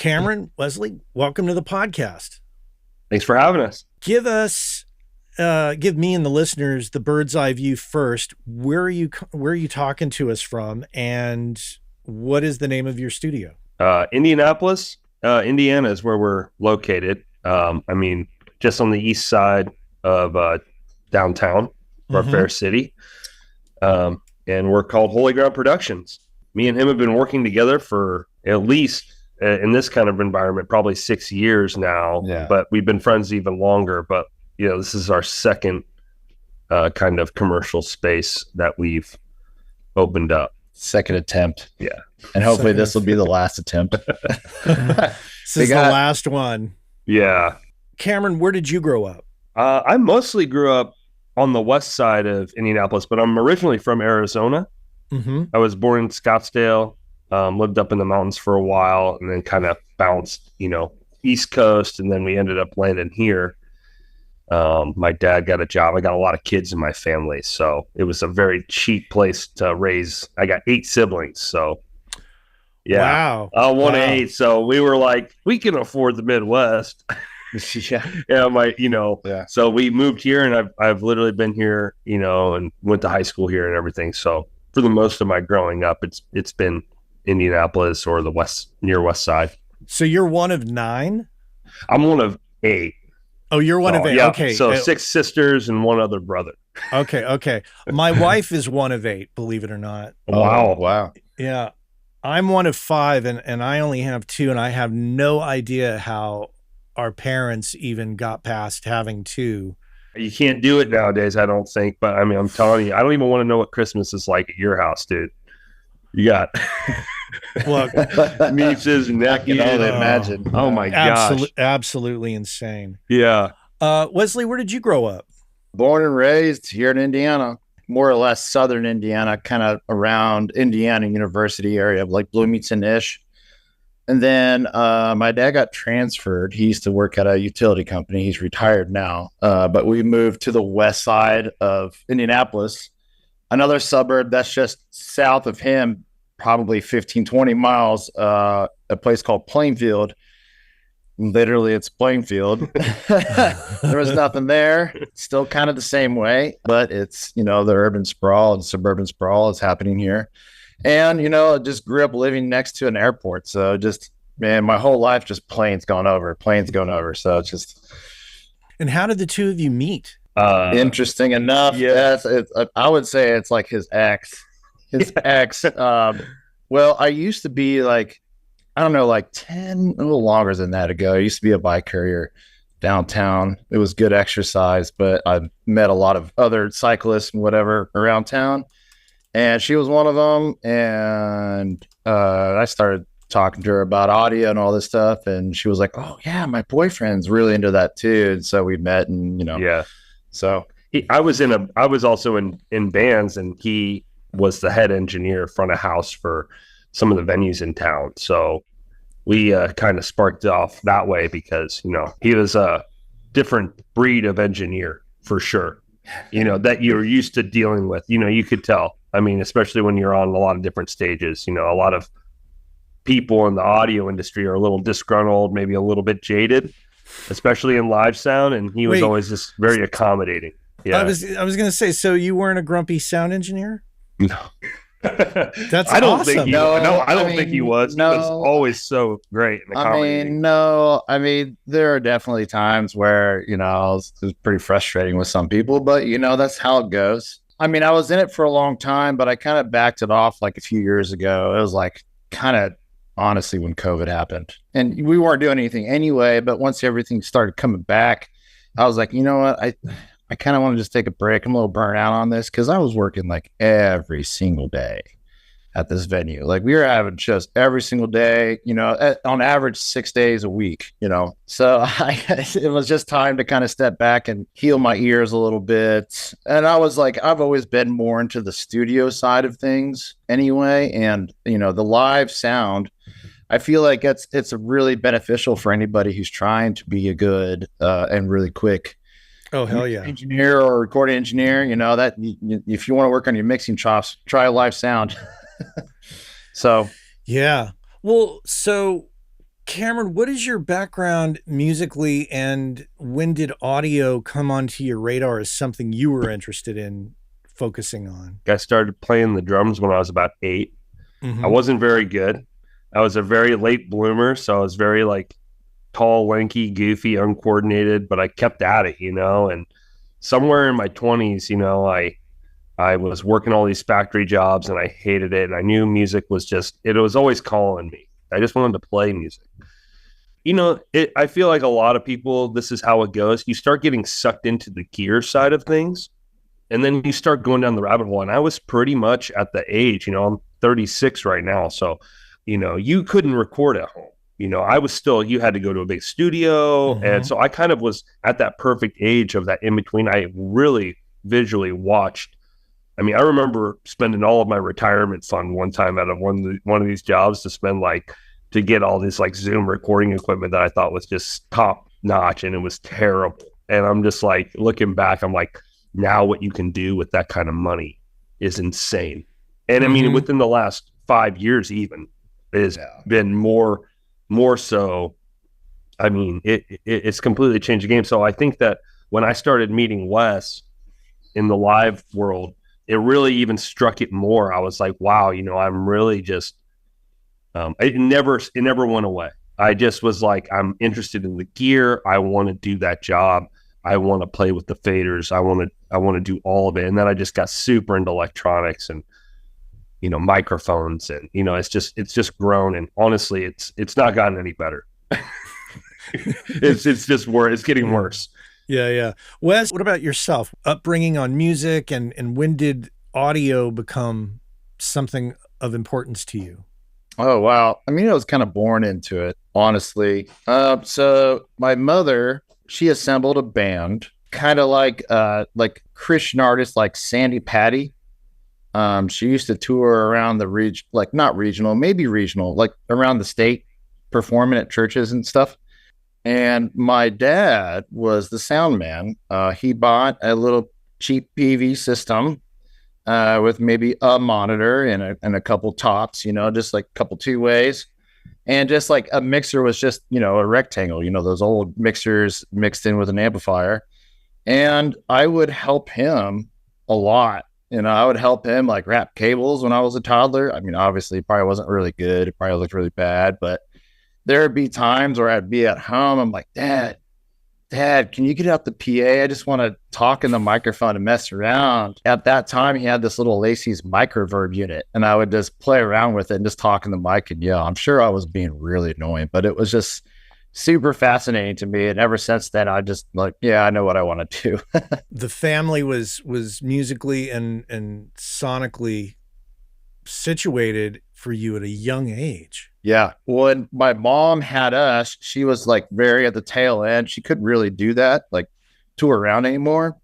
Kamaron, Wesley, welcome to the podcast. Thanks for having us. Give me and the listeners the bird's eye view first. Where are you talking to us from, and what is the name of your studio? Indianapolis, Indiana is where we're located. Just on the east side of downtown, our fair city. And we're called Holy Ground Productions. Me and him have been working together for at least, in this kind of environment, probably 6 years now. Yeah. But we've been friends even longer. But, this is our second kind of commercial space that we've opened up. Second attempt. Yeah. And hopefully this will be the last attempt. This is the last one. Yeah. Kamaron, where did you grow up? I mostly grew up on the west side of Indianapolis, but I'm originally from Arizona. Mm-hmm. I was born in Scottsdale, lived up in the mountains for a while, and then kind of bounced, East Coast, and then we ended up landing here. My dad got a job. I got a lot of kids in my family, so it was a very cheap place to raise. I got 8 siblings, so yeah. Wow. One of 8, so we were like, we can afford the Midwest. Yeah. So we moved here, and I've literally been here, and went to high school here and everything. So for the most of my growing up, it's been Indianapolis or the near west side. So you're one of 9? I'm one of 8. Oh, you're one of 8. Yeah. Okay. So 6 sisters and 1 other brother. Okay. My wife is one of 8, believe it or not. Wow. Yeah. I'm one of 5, and I only have 2, and I have no idea how our parents even got past having 2. You can't do it nowadays, I don't think. But I'm telling you, I don't even want to know what Christmas is like at your house, dude. You got Look, nieces and nephews. I can only imagine. Oh my gosh. Absolutely insane. Yeah. Wesley, where did you grow up? Born and raised here in Indiana, more or less southern Indiana, kind of around Indiana University area, like Bloomington-ish. And then my dad got transferred. He used to work at a utility company. He's retired now. But we moved to the west side of Indianapolis, another suburb that's just south of him, probably 15, 20 miles, a place called Plainfield. Literally, it's Plainfield. There was nothing there. Still kind of the same way, but it's, the urban sprawl and suburban sprawl is happening here. And, I just grew up living next to an airport. So my whole life, just planes going over. So it's just. And how did the two of you meet? Interesting enough. Yeah. I would say it's like his ex. Well, I used to be like 10, a little longer than that ago. I used to be a bike courier downtown. It was good exercise, but I met a lot of other cyclists and whatever around town. And she was one of them. And I started talking to her about audio and all this stuff. And she was like, oh, yeah, my boyfriend's really into that too. And so we met and, Yeah. So I was also in bands, and he was the head engineer front of house for some of the venues in town. So we kind of sparked off that way because, he was a different breed of engineer for sure, that you're used to dealing with, you could tell. Especially when you're on a lot of different stages, a lot of people in the audio industry are a little disgruntled, maybe a little bit jaded, especially in live sound. And he was always just very accommodating. Yeah. I was going to say, so you weren't a grumpy sound engineer? No. That's I don't awesome. think I don't think he was. No. He was always so great in accommodating. There are definitely times where, it was pretty frustrating with some people, but that's how it goes. I was in it for a long time, but I kind of backed it off like a few years ago. It was like kind of honestly when COVID happened, and we weren't doing anything anyway. But once everything started coming back, I was like, you know what? I kind of want to just take a break. I'm a little burnt out on this because I was working like every single day at this venue. Like we were having shows every single day, on average 6 days a week, So it was just time to kind of step back and heal my ears a little bit. And I was like, I've always been more into the studio side of things anyway. And, the live sound, I feel like it's really beneficial for anybody who's trying to be a good and really quick Oh, hell yeah. engineer or recording engineer, that if you want to work on your mixing chops, try live sound. So, yeah. Well, so Kamaron, what is your background musically, and when did audio come onto your radar as something you were interested in focusing on? I started playing the drums when I was about 8. Mm-hmm. I wasn't very good. I was a very late bloomer, so I was very like tall, lanky, goofy, uncoordinated, but I kept at it, and somewhere in my 20s, I was working all these factory jobs and I hated it. And I knew music was it was always calling me. I just wanted to play music. I feel like a lot of people, this is how it goes. You start getting sucked into the gear side of things, and then you start going down the rabbit hole. And I was pretty much at the age, I'm 36 right now. So, you couldn't record at home. I was still, you had to go to a big studio. Mm-hmm. And so I kind of was at that perfect age of that in between. I really visually watched. I mean, I remember spending all of my retirement fund one time out of one of these jobs to get all this like Zoom recording equipment that I thought was just top notch, and it was terrible. And I'm just like, looking back, I'm like, now what you can do with that kind of money is insane. And I mean, within the last 5 years, even, it's been more so. I mean, it's completely changed the game. So I think that when I started meeting Wes in the live world, it really even struck it more. I was like, wow, I'm really just, it never went away. I just was like, I'm interested in the gear. I want to do that job. I want to play with the faders. I want to do all of it. And then I just got super into electronics and, microphones, and, it's just grown. And honestly, it's not gotten any better. it's getting worse. Yeah. Wes, what about yourself? Upbringing on music, and when did audio become something of importance to you? Oh, wow. I mean, I was kind of born into it, honestly. So my mother, she assembled a band, kind of like Christian artists like Sandy Patty. She used to tour around the region, like not regional, maybe regional, like around the state, performing at churches and stuff. And my dad was the sound man. He bought a little cheap PV system with maybe a monitor and a couple tops, just like a couple 2-ways. And just like a mixer was just, a rectangle, those old mixers mixed in with an amplifier. And I would help him a lot. I would help him like wrap cables when I was a toddler. I mean, obviously it probably wasn't really good. It probably looked really bad, but there would be times where I'd be at home. I'm like, Dad, can you get out the PA? I just want to talk in the microphone and mess around. At that time, he had this little Lacey's microverb unit, and I would just play around with it and just talk in the mic. And yeah, I'm sure I was being really annoying, but it was just super fascinating to me. And ever since then, I just like, yeah, I know what I want to do. The family was musically and sonically situated for you at a young age. Yeah. When my mom had us, she was like very at the tail end. She couldn't really do that, like tour around anymore.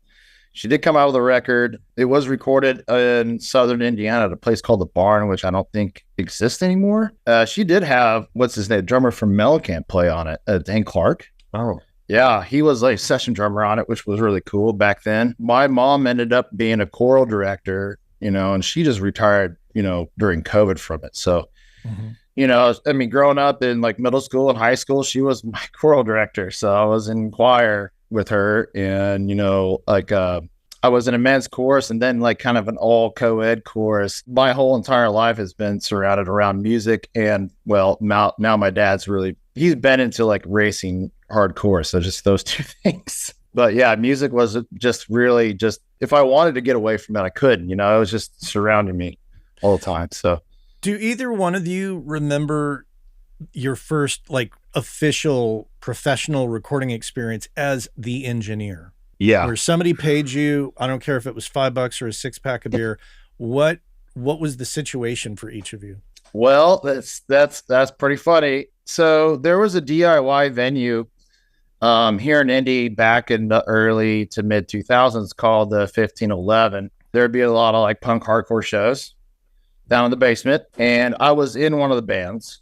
She did come out with a record. It was recorded in Southern Indiana at a place called The Barn, which I don't think exists anymore. She did have, what's his name, drummer from Mellencamp play on it, Dan Clark. Oh. Yeah, he was like session drummer on it, which was really cool back then. My mom ended up being a choral director, and she just retired, during COVID from it. So, I mean, growing up in like middle school and high school, she was my choral director. So I was in choir with her, and, I was in a men's chorus and then like kind of an all co-ed chorus. My whole entire life has been surrounded around music. And well, now my dad's he's been into like racing hardcore. So just those two things. But yeah, music was just really if I wanted to get away from it, I couldn't, it was just surrounding me all the time. So do either one of you remember your first like official professional recording experience as the engineer? Yeah. Where somebody paid you, I don't care if it was $5 or a 6-pack of beer. What was the situation for each of you? Well, that's pretty funny. So there was a DIY venue here in Indy back in the early to mid 2000s called the 1511. There'd be a lot of like punk hardcore shows down in the basement, and I was in one of the bands.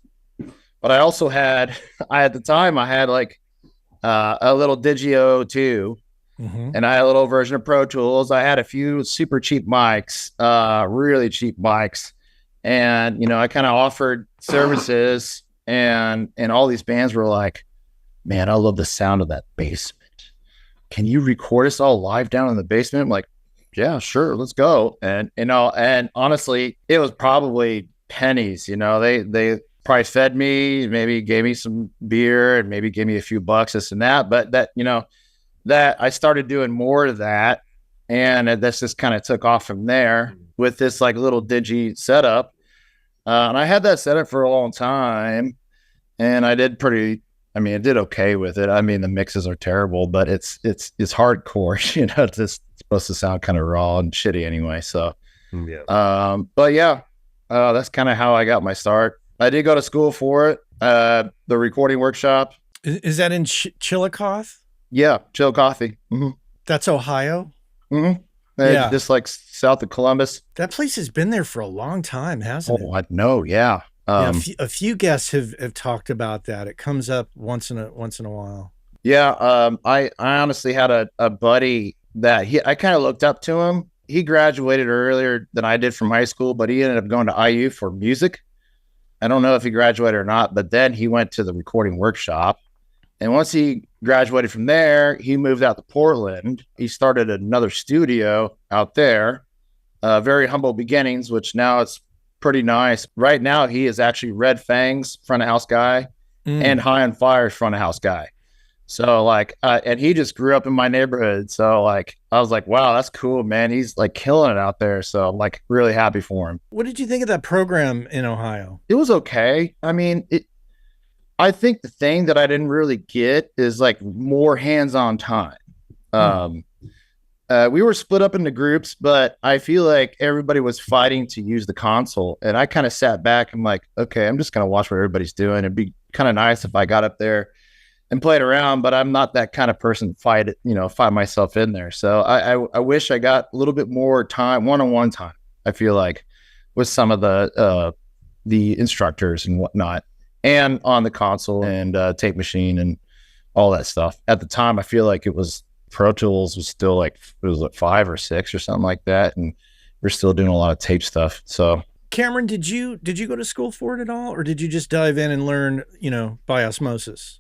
But I also had like a little Digio 2. And I had a little version of Pro Tools. I had a few super cheap mics, really cheap mics. And, I kind of offered services and all these bands were like, man, I love the sound of that basement. Can you record us all live down in the basement? I'm like, yeah, sure, let's go. And and honestly, it was probably pennies. They probably fed me, maybe gave me some beer, and maybe gave me a few bucks, this and that. But that I started doing more of that, and this just kind of took off from there with this like little digi setup. And I had that setup for a long time, and I did okay with it. I mean, the mixes are terrible, but it's hardcore. It's just supposed to sound kind of raw and shitty anyway. So, yeah. But yeah, that's kind of how I got my start. I did go to school for it. The recording workshop. Is that in Chillicothe? Yeah, Chillicothe. Mm-hmm. That's Ohio. Mm-hmm. Yeah, just like south of Columbus. That place has been there for a long time, hasn't it? Oh, I know. Yeah. A few guests have talked about that. It comes up once in a while. Yeah. I honestly had a buddy that I kind of looked up to him. He graduated earlier than I did from high school, but he ended up going to IU for music. I don't know if he graduated or not, but then he went to the recording workshop. And once he graduated from there, he moved out to Portland. He started another studio out there, very humble beginnings, which now it's pretty nice. Right now, he is actually Red Fang's front of house guy and High on Fire's front of house guy. So like, and he just grew up in my neighborhood. So like, I was like, wow, that's cool, man. He's like killing it out there. So I'm like really happy for him. What did you think of that program in Ohio? It was okay. I mean, I think the thing that I didn't really get is like more hands-on time. We were split up into groups, but I feel like everybody was fighting to use the console. And I kind of sat back. I'm like, okay, I'm just going to watch what everybody's doing. It'd be kind of nice if I got up there and played around, but I'm not that kind of person to fight myself in there. So I wish I got a little bit more time, one-on-one time, I feel like, with some of the instructors and whatnot, and on the console and tape machine and all that stuff. At the time, I feel like it was Pro Tools was still like, it was like 5 or 6 or something like that. And we're still doing a lot of tape stuff. So Kamaron, did you go to school for it at all? Or did you just dive in and learn, by osmosis?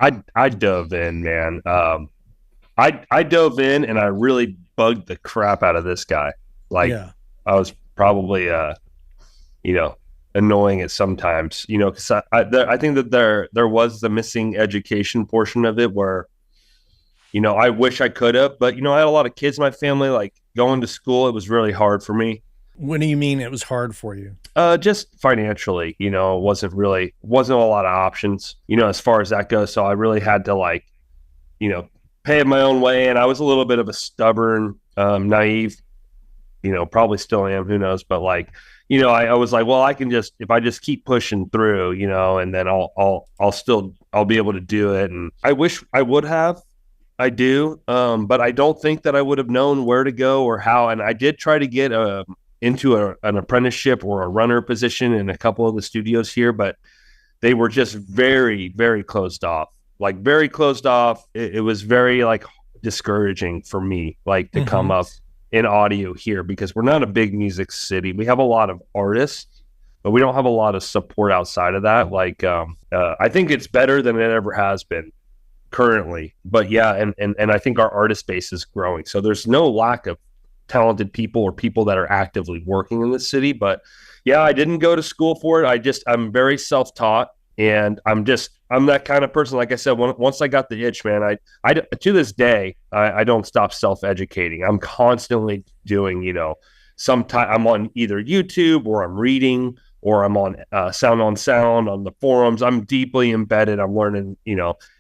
I dove in, man. I dove in and I really bugged the crap out of this guy. Like I was probably, annoying at sometimes, because I think that there was the missing education portion of it where, I wish I could have, but, I had a lot of kids in my family, like going to school. It was really hard for me. What do you mean it was hard for you? Just financially, wasn't a lot of options, as far as that goes. So I really had to pay it my own way. And I was a little bit of a stubborn, naive, probably still am, who knows, but I was like, well, if I just keep pushing through, and then I'll be able to do it. And I wish I would have. I do. But I don't think that I would have known where to go or how. And I did try to get into an apprenticeship or a runner position in a couple of the studios here, but they were just very, very closed off. Like very closed off. It was very discouraging for me, to come up in audio here, because we're not a big music city. We have a lot of artists, but we don't have a lot of support outside of that. I think it's better than it ever has been currently, but yeah. And I think our artist base is growing. So there's no lack of talented people or people that are actively working in the city. But yeah, I didn't go to school for it. I'm very self-taught, and I'm that kind of person. Like I said, once I got the itch, man, I to this day, I don't stop self-educating. I'm constantly doing, sometime I'm on either YouTube or I'm reading or I'm on Sound on the forums. I'm deeply embedded. I'm learning,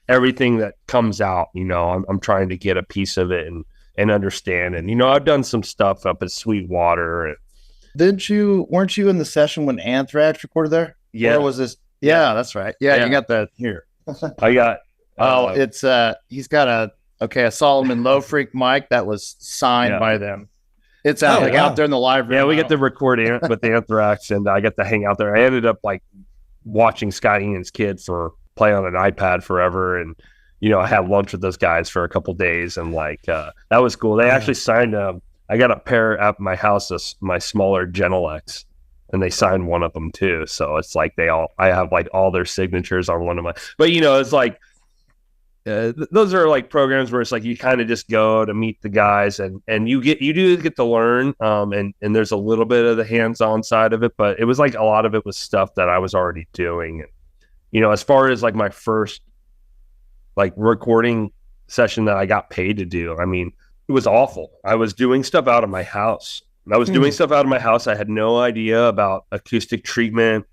everything that comes out, I'm trying to get a piece of it and understand. And, I've done some stuff up at Sweetwater. Weren't you in the session when Anthrax recorded there? Yeah. Or was this? Yeah, that's right. Yeah, you got that here. I got. It's he's got a Solomon Low Freak mic that was signed by them. It's out out there in the live room. Yeah, we get to record with Anthrax, and I get to hang out there. I ended up watching Scott Ian's kid play on an iPad forever, and I had lunch with those guys for a couple days, and that was cool. They actually signed I got a pair at my house, my smaller Genelecs, and they signed one of them too. So it's like I have like all their signatures on one of my, but you know, it's like, those are like programs where it's like you kind of just go to meet the guys and you do get to learn, and there's a little bit of the hands-on side of it, but it was like a lot of it was stuff that I was already doing. And you know, as far as like my first like recording session that I got paid to do, I mean, it was awful. I was doing stuff out of my house. I had no idea about acoustic treatment.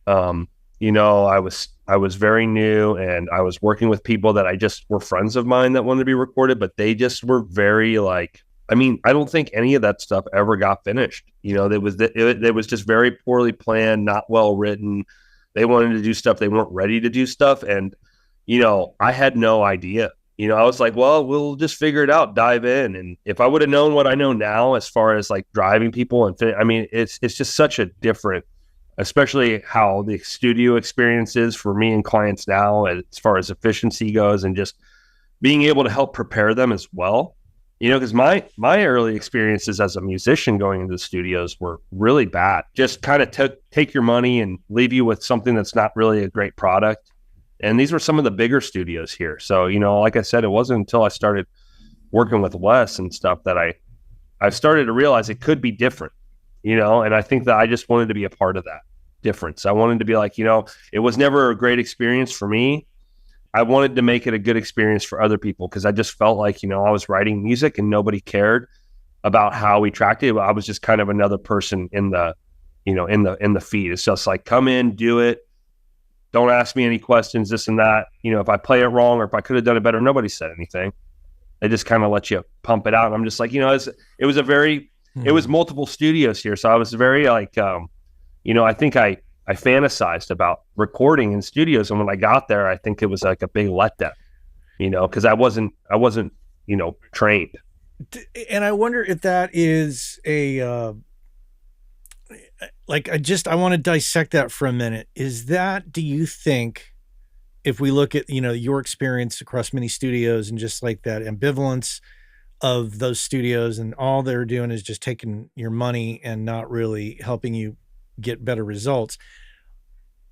You know, I was very new, and I was working with people that I just were friends of mine that wanted to be recorded, but they just were very like, I mean, I don't think any of that stuff ever got finished. You know, it was just very poorly planned, not well written. They wanted to do stuff. They weren't ready to do stuff. And, you know, I had no idea. You know, I was like, well, we'll just figure it out, dive in. And if I would have known what I know now, as far as like driving people I mean, it's just such a different, especially how the studio experience is for me and clients now, as far as efficiency goes, and just being able to help prepare them as well. You know, because my early experiences as a musician going into the studios were really bad. Just kind of take your money and leave you with something that's not really a great product. And these were some of the bigger studios here. So, you know, like I said, it wasn't until I started working with Wes and stuff that I started to realize it could be different, you know, and I think that I just wanted to be a part of that difference. I wanted to be like, you know, it was never a great experience for me. I wanted to make it a good experience for other people, because I just felt like, you know, I was writing music and nobody cared about how we tracked it. I was just kind of another person in the, you know, in the feed. It's just like, come in, do it. Don't ask me any questions, this and that. You know, if I play it wrong or if I could have done it better, nobody said anything. They just kind of let you pump it out. And I'm just like, you know, it was multiple studios here. So I was very like, you know, I think I fantasized about recording in studios. And when I got there, I think it was like a big letdown, you know, because I wasn't, you know, trained. And I wonder if that is a, like, I want to dissect that for a minute. Do you think, if we look at, you know, your experience across many studios and just like that ambivalence of those studios, and all they're doing is just taking your money and not really helping you get better results,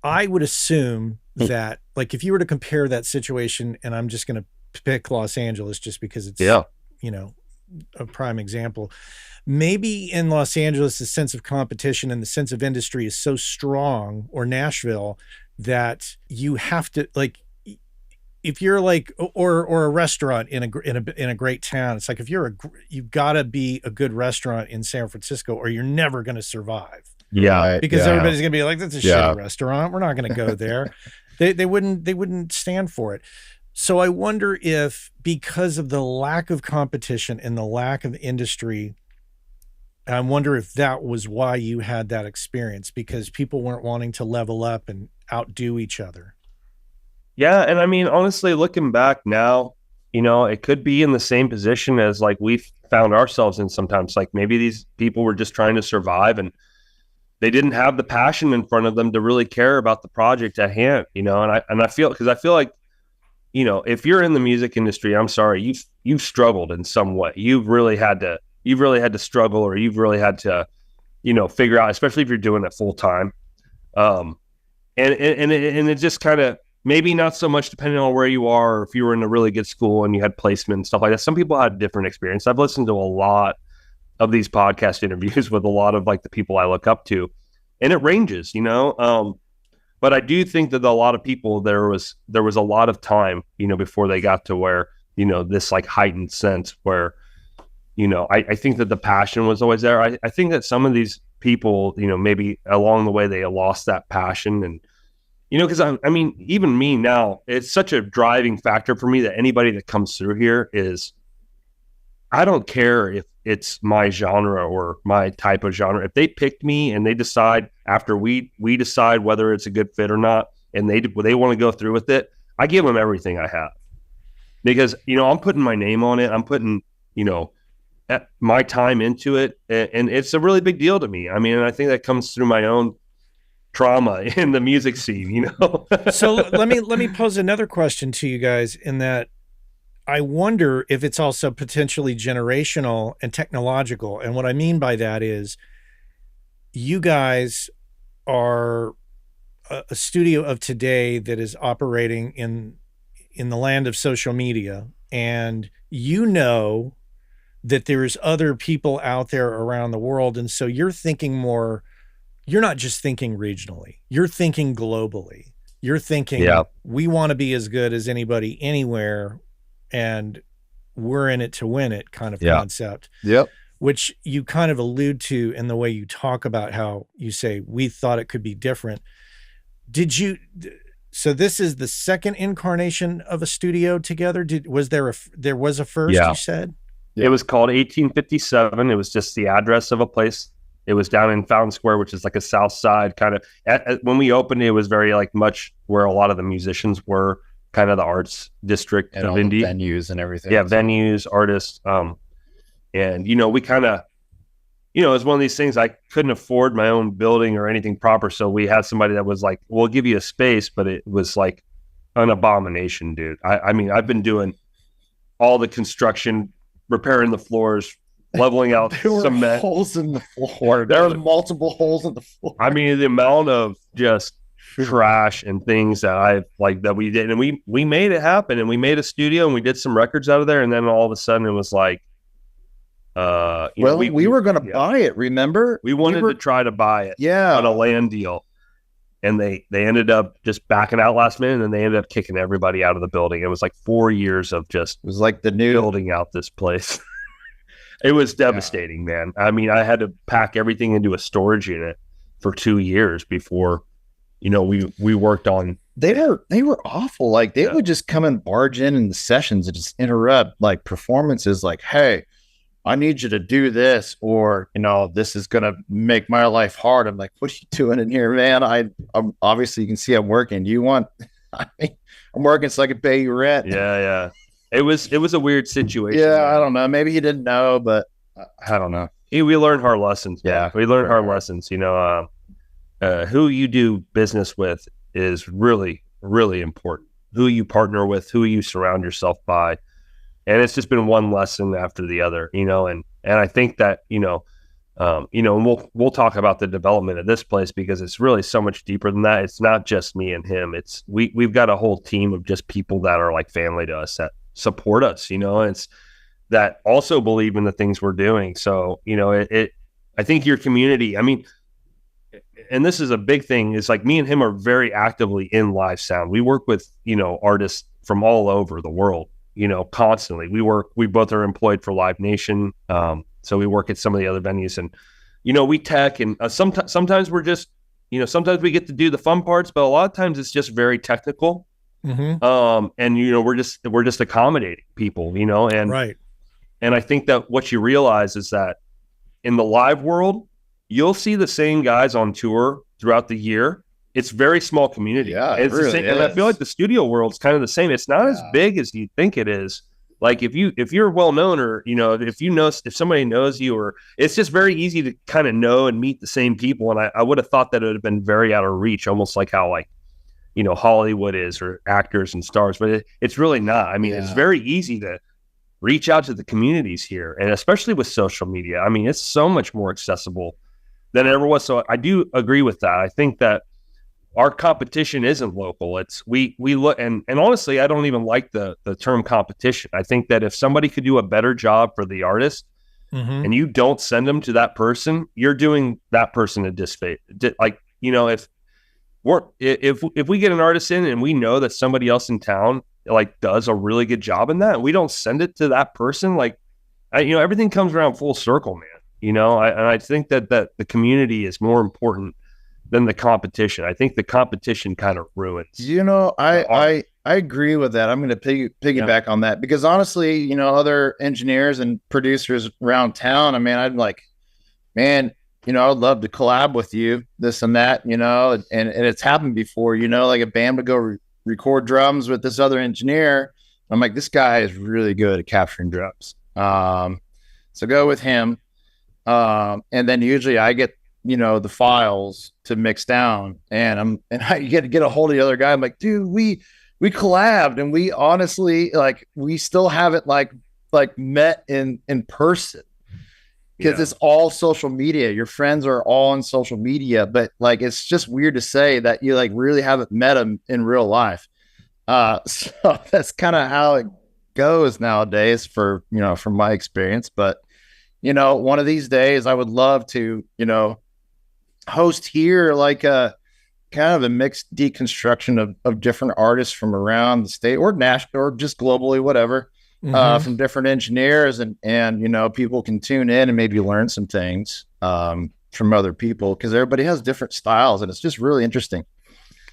I would assume that, like, if you were to compare that situation, and I'm just going to pick Los Angeles just because it's, you know, a prime example. Maybe in Los Angeles, the sense of competition and the sense of industry is so strong, or Nashville, that you have to, like, if you're like, or a restaurant in a great town, it's like, if you've got to be a good restaurant in San Francisco, or you're never going to survive. Yeah, because everybody's gonna be like, that's a shitty restaurant, we're not gonna go there. They wouldn't stand for it. So I wonder if, because of the lack of competition and the lack of industry, I wonder if that was why you had that experience, because people weren't wanting to level up and outdo each other. Yeah. And I mean, honestly, looking back now, you know, it could be in the same position as like we've found ourselves in sometimes. Like, maybe these people were just trying to survive, and they didn't have the passion in front of them to really care about the project at hand, you know. And I feel like, you know, if you're in the music industry, I'm sorry, you've struggled in some way. You've really had to struggle, or you've really had to, you know, figure out, especially if you're doing it full time. And it just kind of, maybe not so much depending on where you are, or if you were in a really good school and you had placement and stuff like that. Some people had different experience. I've listened to a lot of these podcast interviews with a lot of like the people I look up to, and it ranges, you know. But I do think that a lot of people, there was a lot of time, you know, before they got to where, you know, this like heightened sense where, you know, I think that the passion was always there. I think that some of these people, you know, maybe along the way they lost that passion. And, you know, because I mean, even me now, it's such a driving factor for me that anybody that comes through here is, I don't care if it's my genre or my type of genre. If they picked me and they decide, after we decide whether it's a good fit or not, and they want to go through with it, I give them everything I have, because, you know, I'm putting my name on it. I'm putting, you know, my time into it, and it's a really big deal to me. I mean, and I think that comes through my own trauma in the music scene, you know. So let me pose another question to you guys, in that I wonder if it's also potentially generational and technological. And what I mean by that is, you guys are a studio of today that is operating in the land of social media, and you know that there's other people out there around the world, and so you're thinking more, you're not just thinking regionally, you're thinking globally. You're thinking, we want to be as good as anybody anywhere, and we're in it to win it kind of concept. Yep. Which you kind of allude to in the way you talk about how you say, we thought it could be different. So this is the second incarnation of a studio together? There was a first, you said? It was called 1857. It was just the address of a place. It was down in Fountain Square, which is like a South Side kind of. When we opened, it was very like much where a lot of the musicians were, kind of the arts district and of all Indy. The venues and everything. Yeah, venues, artists. And, you know, we kind of, you know, it was one of these things, I couldn't afford my own building or anything proper. So we had somebody that was like, we'll give you a space, but it was like an abomination, dude. I mean, I've been doing all the construction, repairing the floors, leveling out cement. Holes in the floor. There were multiple holes in the floor. I mean, the amount of just trash and things that we did, and we made it happen, and we made a studio and we did some records out of there. And then all of a sudden it was like, we were going to buy it. Remember, we wanted to try to buy it on a land deal. And they ended up just backing out last minute, and then they ended up kicking everybody out of the building. It was like 4 years of just, it was like the new building out this place. It was devastating, man. I mean, I had to pack everything into a storage unit for 2 years before, you know, we worked on. They were awful. Like they would just come and barge in the sessions and just interrupt like performances. Like, hey, I need you to do this, or, you know, this is going to make my life hard. I'm like, what are you doing in here, man? I'm obviously, you can see I'm working. Do you want, I'm working so I can pay you rent. Yeah. It was a weird situation. Yeah. Man. I don't know. Maybe he didn't know, but I don't know. We learned hard lessons. Man. Yeah. We learned hard lessons, you know, who you do business with is really, really important. Who you partner with, who you surround yourself by. And it's just been one lesson after the other, you know, and I think that, and we'll talk about the development of this place because it's really so much deeper than that. It's not just me and him. It's we've got a whole team of just people that are like family to us that support us, you know, and it's that also believe in the things we're doing. So, you know, I think your community, I mean, and this is a big thing, is like me and him are very actively in live sound. We work with, you know, artists from all over the world. You know, constantly. We both are employed for Live Nation. So we work at some of the other venues, and, you know, we tech, and sometimes we're just, you know, sometimes we get to do the fun parts, but a lot of times it's just very technical. Mm-hmm. And, you know, we're just accommodating people, you know, and, right. And I think that what you realize is that in the live world, you'll see the same guys on tour throughout the year. It's very small community. Yeah, it's really the same, and I feel like the studio world's kind of the same. It's not as big as you think it is. Like if you're well known, or, you know, if somebody knows you, or it's just very easy to kind of know and meet the same people. And I would have thought that it would have been very out of reach, almost like how, like, you know, Hollywood is, or actors and stars, but it's really not. I mean, it's very easy to reach out to the communities here, and especially with social media. I mean, it's so much more accessible than it ever was. So I do agree with that. I think that our competition isn't local. It's we look, and honestly, I don't even like the term competition. I think that if somebody could do a better job for the artist, and you don't send them to that person, you're doing that person a disfavor. Like, you know, if we get an artist in and we know that somebody else in town like does a really good job in that, and we don't send it to that person, like, you know, everything comes around full circle, man. You know, I think that the community is more important than the competition. I think the competition kind of ruins. You know, I agree with that. I'm going to piggyback on that, because honestly, you know, other engineers and producers around town, I mean, I'd like, man, you know, I'd love to collab with you, this and that, you know, and it's happened before, you know, like a band would go record drums with this other engineer. I'm like, this guy is really good at capturing drums. So go with him. And then usually I get, you know, the files to mix down, and I get a hold of the other guy. I'm like, dude, we collabed, and we honestly, like, we still haven't like met in person. because it's all social media. Your friends are all on social media, but like, it's just weird to say that you like really haven't met them in real life. So that's kind of how it goes nowadays from my experience. But, one of these days I would love to, host here, like a kind of a mixed deconstruction of different artists from around the state or national or just globally, whatever. From different engineers and people can tune in and maybe learn some things from other people, because everybody has different styles and it's just really interesting.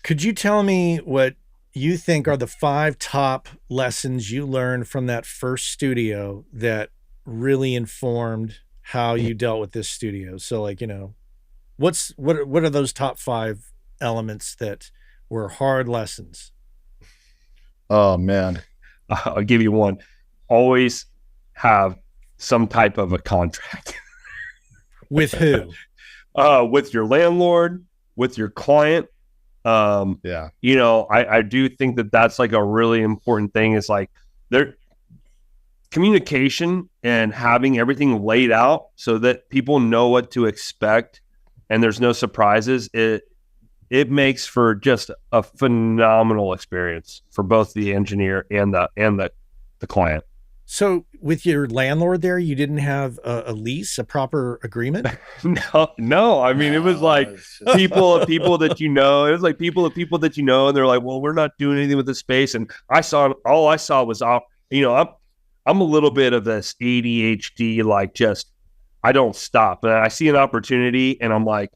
Could you tell me what you think are the 5 top lessons you learned from that first studio that really informed how you dealt with this studio? So like, what are those top 5 elements that were hard lessons? Oh man, I'll give you one. Always have some type of a contract. With who? With your landlord, with your client. I do think that that's like a really important thing. Is like their communication and having everything laid out so that people know what to expect and there's no surprises. It makes for just a phenomenal experience for both the engineer and the client. So with your landlord there, you didn't have a lease, a proper agreement? No. I mean, it was like people that you know. It was like people that you know, and they're like, "Well, we're not doing anything with the space." And all I saw was, I'm a little bit of this ADHD, like just I don't stop, and I see an opportunity, and I'm like,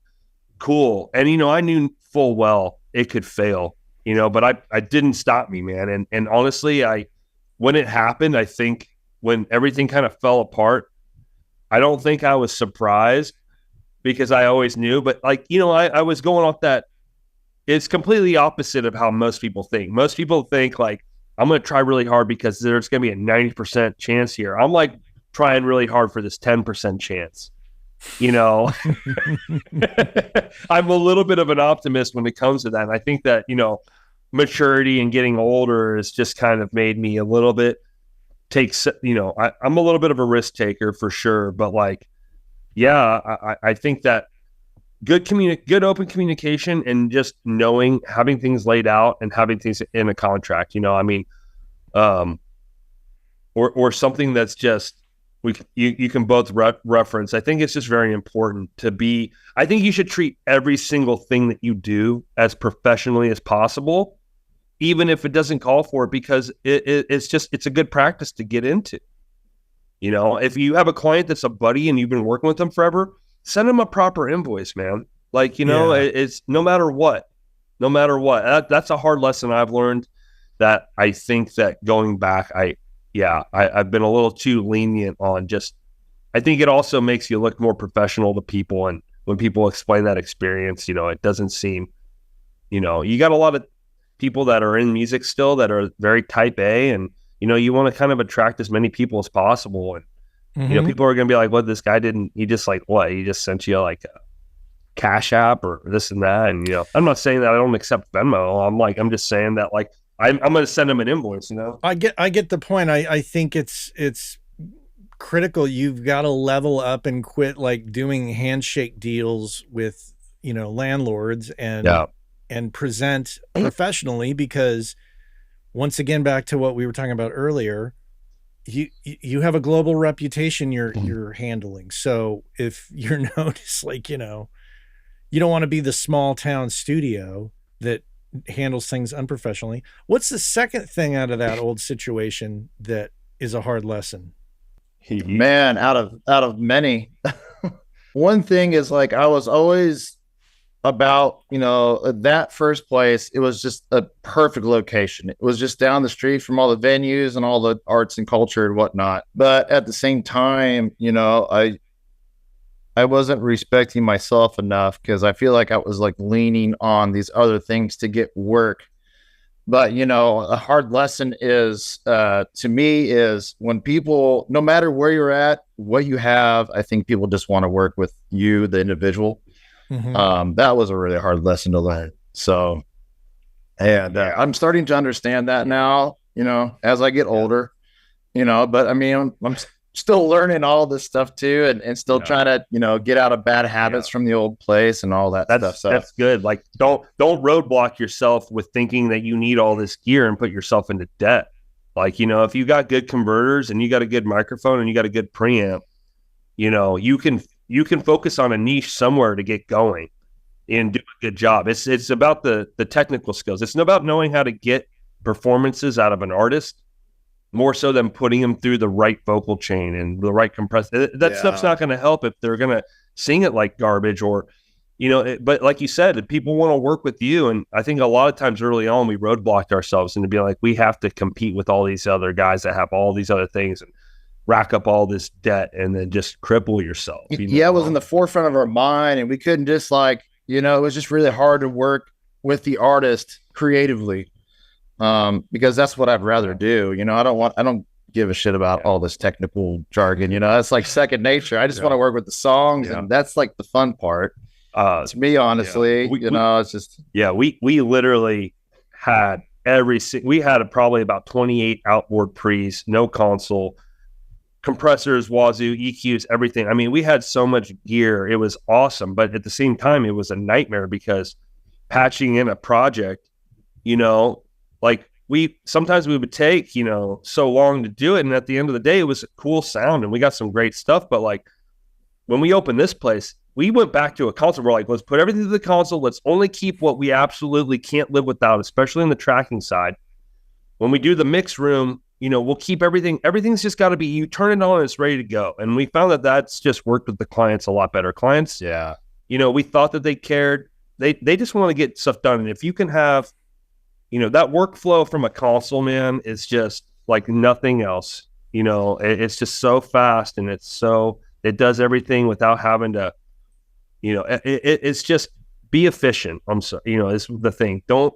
cool. And I knew full well it could fail, but I didn't stop me, man. And honestly, when it happened, I think when everything kind of fell apart, I don't think I was surprised because I always knew. But like, I was going off that. It's completely opposite of how most people think. Most people think like, I'm going to try really hard because there's going to be a 90% chance here. I'm like trying really hard for this 10% chance. I'm a little bit of an optimist when it comes to that. And I think that, maturity and getting older has just kind of made me a little bit I'm a little bit of a risk taker for sure. But like, I think that good open communication and just having things laid out and having things in a contract, or something that's just, you can both reference. I think it's just very important I think you should treat every single thing that you do as professionally as possible, even if it doesn't call for it, because it's a good practice to get into. If you have a client that's a buddy and you've been working with them forever, send them a proper invoice, man. Like, it's no matter what, that's a hard lesson I've learned, that I think that going back, I've been a little too lenient on I think it also makes you look more professional to people. And when people explain that experience, it doesn't seem, you got a lot of people that are in music still that are very type A, and, you want to kind of attract as many people as possible. And, people are going to be like, what, this guy didn't, he just like, what, he just sent you like a Cash App or this and that. And, I'm not saying that I don't accept Venmo. I'm just saying that like, I'm going to send him an invoice, I get the point. I think it's critical. You've got to level up and quit like doing handshake deals with, landlords and present professionally, because once again, back to what we were talking about earlier, you have a global reputation you're handling. So if you're noticed, like, you don't want to be the small town studio that handles things unprofessionally. What's the second thing out of that old situation that is a hard lesson? Man, out of many. One thing is like, I was always about, that first place, it was just a perfect location. It was just down the street from all the venues and all the arts and culture and whatnot. But at the same time, I wasn't respecting myself enough, because I feel like I was like leaning on these other things to get work. But, a hard lesson is, to me, is when people, no matter where you're at, what you have, I think people just want to work with you, the individual. That was a really hard lesson to learn. So, and I'm starting to understand that now, as I get older, but I mean, I'm still learning all this stuff too, and still trying to, you know, get out of bad habits from the old place and all that stuff. So that's good. Like, don't roadblock yourself with thinking that you need all this gear and put yourself into debt. Like, you know, if you got good converters and you got a good microphone and you got a good preamp, you know, you can focus on a niche somewhere to get going and do a good job. It's about the technical skills. It's about knowing how to get performances out of an artist more so than putting them through the right vocal chain and the right compressor. That stuff's not going to help if they're going to sing it like garbage or, you know, but like you said, people want to work with you. And I think a lot of times early on, we roadblocked ourselves into being like, we have to compete with all these other guys that have all these other things and rack up all this debt and then just cripple yourself. You know? Yeah, it was in the forefront of our mind, and we couldn't just like, you know, it was just really hard to work with the artist creatively, because that's what I'd rather do. You know, I don't give a shit about all this technical jargon. You know, that's like second nature. I just want to work with the songs, and that's like the fun part. To me, honestly, it's just we literally had probably about 28 outboard pre's, no console, compressors, wazoo, EQs, everything. I mean, we had so much gear. It was awesome. But at the same time, it was a nightmare because patching in a project, you know, like sometimes we would take, you know, so long to do it. And at the end of the day, it was a cool sound and we got some great stuff. But like when we opened this place, we went back to a console. We're like, let's put everything to the console. Let's only keep what we absolutely can't live without, especially in the tracking side. When we do the mix room, you know, we'll keep everything. Everything's just got to be, you turn it on and it's ready to go. And we found that that's just worked with the clients a lot better. Clients, you know, we thought that they cared. They just want to get stuff done. And if you can have, you know, that workflow from a console, man, is just like nothing else. You know, it's just so fast and it does everything without having to, you know, it's just be efficient. I'm sorry, you know, it's the thing. Don't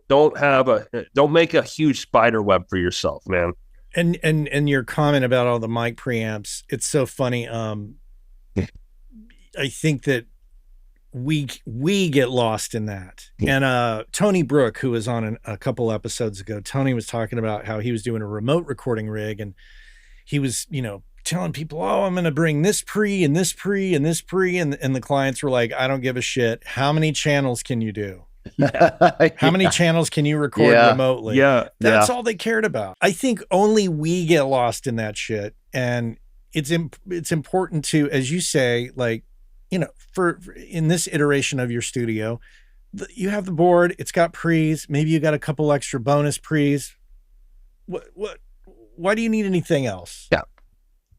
make a huge spider web for yourself, man. And your comment about all the mic preamps, it's so funny. I think that we get lost in that. And Tony Brook, who was on a couple episodes ago, Tony was talking about how he was doing a remote recording rig, and he was, you know, telling people, oh, I'm going to bring this pre and this pre and this pre. And the clients were like, I don't give a shit. How many channels can you do? How many channels can you record remotely? That's all they cared about. I think only we get lost in that shit. And it's important to, as you say, like, you know, for in this iteration of your studio, you have the board, it's got pre's, maybe you got a couple extra bonus pre's. Why do you need anything else? Yeah.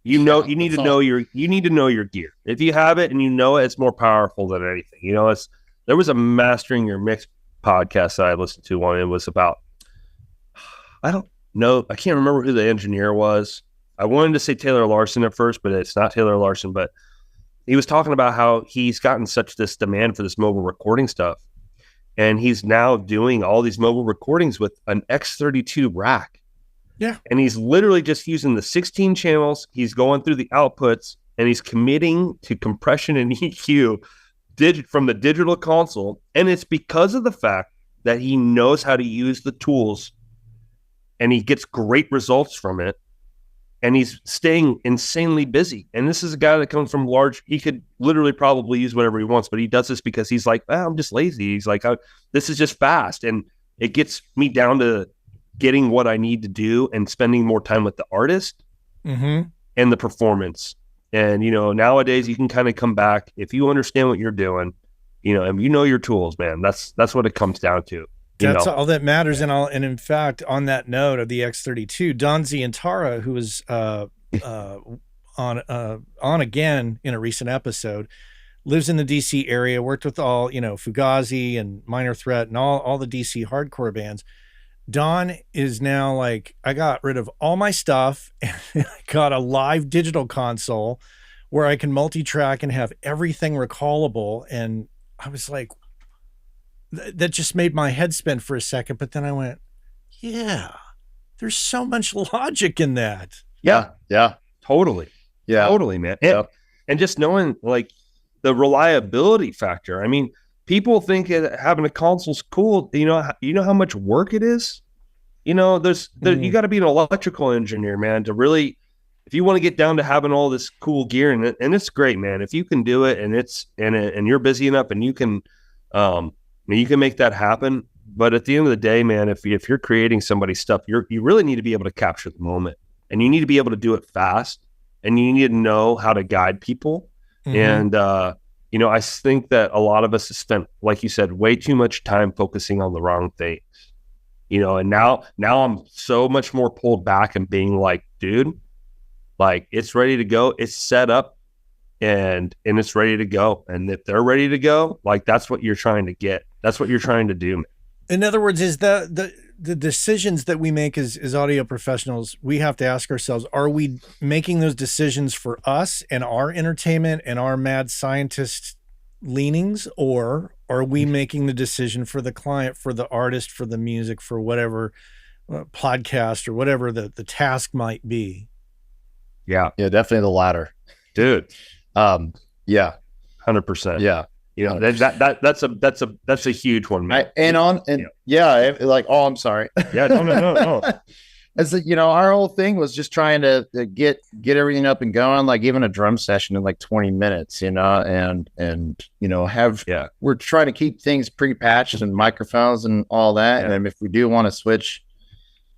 You need to know your gear. If you have it and you know it, it's more powerful than anything. You know, there was a Mastering Your Mix podcast that I listened to one. It was about, I don't know, I can't remember who the engineer was. I wanted to say Taylor Larson at first, but it's not Taylor Larson. But he was talking about how he's gotten such this demand for this mobile recording stuff. And he's now doing all these mobile recordings with an X32 rack. Yeah. And he's literally just using the 16 channels. He's going through the outputs and he's committing to compression and EQ from the digital console. And it's because of the fact that he knows how to use the tools and he gets great results from it. And he's staying insanely busy. And this is a guy that comes from he could literally probably use whatever he wants, but he does this because he's like, I'm just lazy. He's like, this is just fast. And it gets me down to getting what I need to do and spending more time with the artist and the performance. And, you know, nowadays you can kind of come back if you understand what you're doing, you know, and you know your tools, man. That's what it comes down to. That's all that matters. And in fact, on that note of the X32, Don Zientara, who was on again in a recent episode, lives in the DC area, worked with all, you know, Fugazi and Minor Threat and all the DC hardcore bands. Don is now like, I got rid of all my stuff and I got a live digital console where I can multi-track and have everything recallable. And I was like, that just made my head spin for a second. But then I went, yeah, there's so much logic in that. Yeah. Totally. Yeah. Totally, man. And just knowing like the reliability factor. I mean, people think having a console's cool. You know how much work it is. You know, you got to be an electrical engineer, man, to really if you want to get down to having all this cool gear, and it's great, man. If you can do it, and you're busy enough, and you can make that happen. But at the end of the day, man, if you're creating somebody's stuff, you really need to be able to capture the moment, and you need to be able to do it fast, and you need to know how to guide people. And I think that a lot of us have spent, like you said, way too much time focusing on the wrong things. And now I'm so much more pulled back and being like, dude, like, it's ready to go. It's set up and it's ready to go. And if they're ready to go, like, that's what you're trying to get. That's what you're trying to do. In other words, is the decisions that we make as audio professionals, we have to ask ourselves, are we making those decisions for us and our entertainment and our mad scientist leanings, or are we making the decision for the client, for the artist, for the music, for whatever podcast or whatever the task might be? Yeah, definitely the latter, dude. 100%. Yeah. That's a huge one, man. I'm sorry. Yeah, no. As our whole thing was just trying to get everything up and going, like even a drum session in like 20 minutes, and we're trying to keep things pre-patched and microphones and all that. Yeah. And if we do want to switch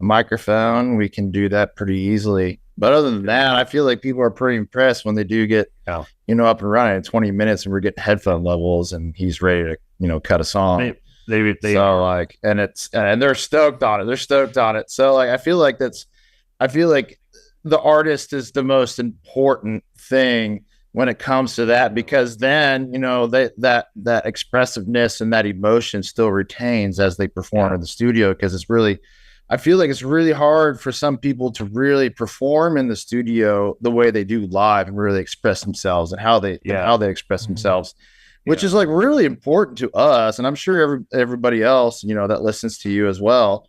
a microphone, we can do that pretty easily. But other than that, I feel like people are pretty impressed when they do get, up and running in 20 minutes and we're getting headphone levels and he's ready to, cut a song. And they're stoked on it. So like, I feel like the artist is the most important thing when it comes to that, because then, that expressiveness and that emotion still retains as they perform in the studio. Cause I feel like it's really hard for some people to really perform in the studio the way they do live and really express themselves and how they express themselves, which is like really important to us. And I'm sure everybody else, that listens to you as well.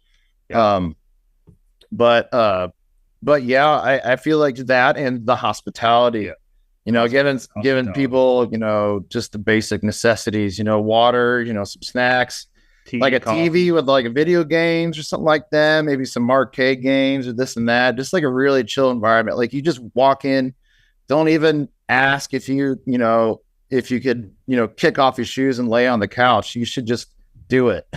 Yeah. But yeah, I feel like that and the hospitality, giving people, just the basic necessities, water, some snacks, like a TV with like video games or something like that, maybe some arcade games or this and that, just like a really chill environment. Like you just walk in, don't even ask if you could, kick off your shoes and lay on the couch. You should just do it.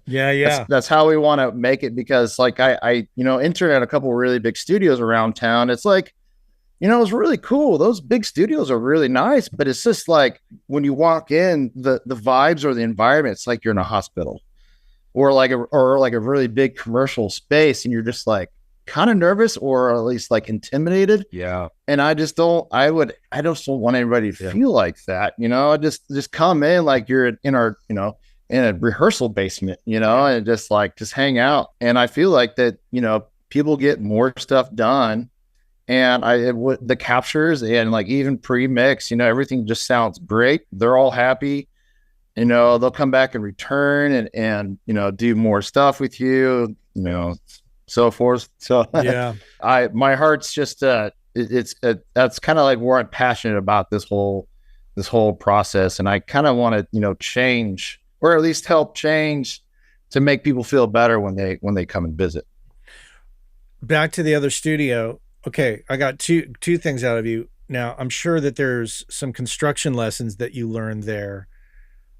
Yeah. That's how we want to make it, because like I interned at a couple of really big studios around town. It's like, it's really cool. Those big studios are really nice, but it's just like when you walk in, the vibes or the environment, it's like you're in a hospital or like a really big commercial space, and you're just like kind of nervous or at least like intimidated. Yeah. And I just don't want anybody to feel like that. Just come in like you're in our, in a rehearsal basement, and just hang out. And I feel like that, people get more stuff done. And the captures and like even pre-mix, everything just sounds great. They're all happy. They'll come back and return and do more stuff with you, so forth. So yeah, my heart's just that's kind of like where I'm passionate about this whole process, and I kind of want to change, or at least help change, to make people feel better when they come and visit. Back to the other studio. Okay, I got two things out of you. Now, I'm sure that there's some construction lessons that you learned there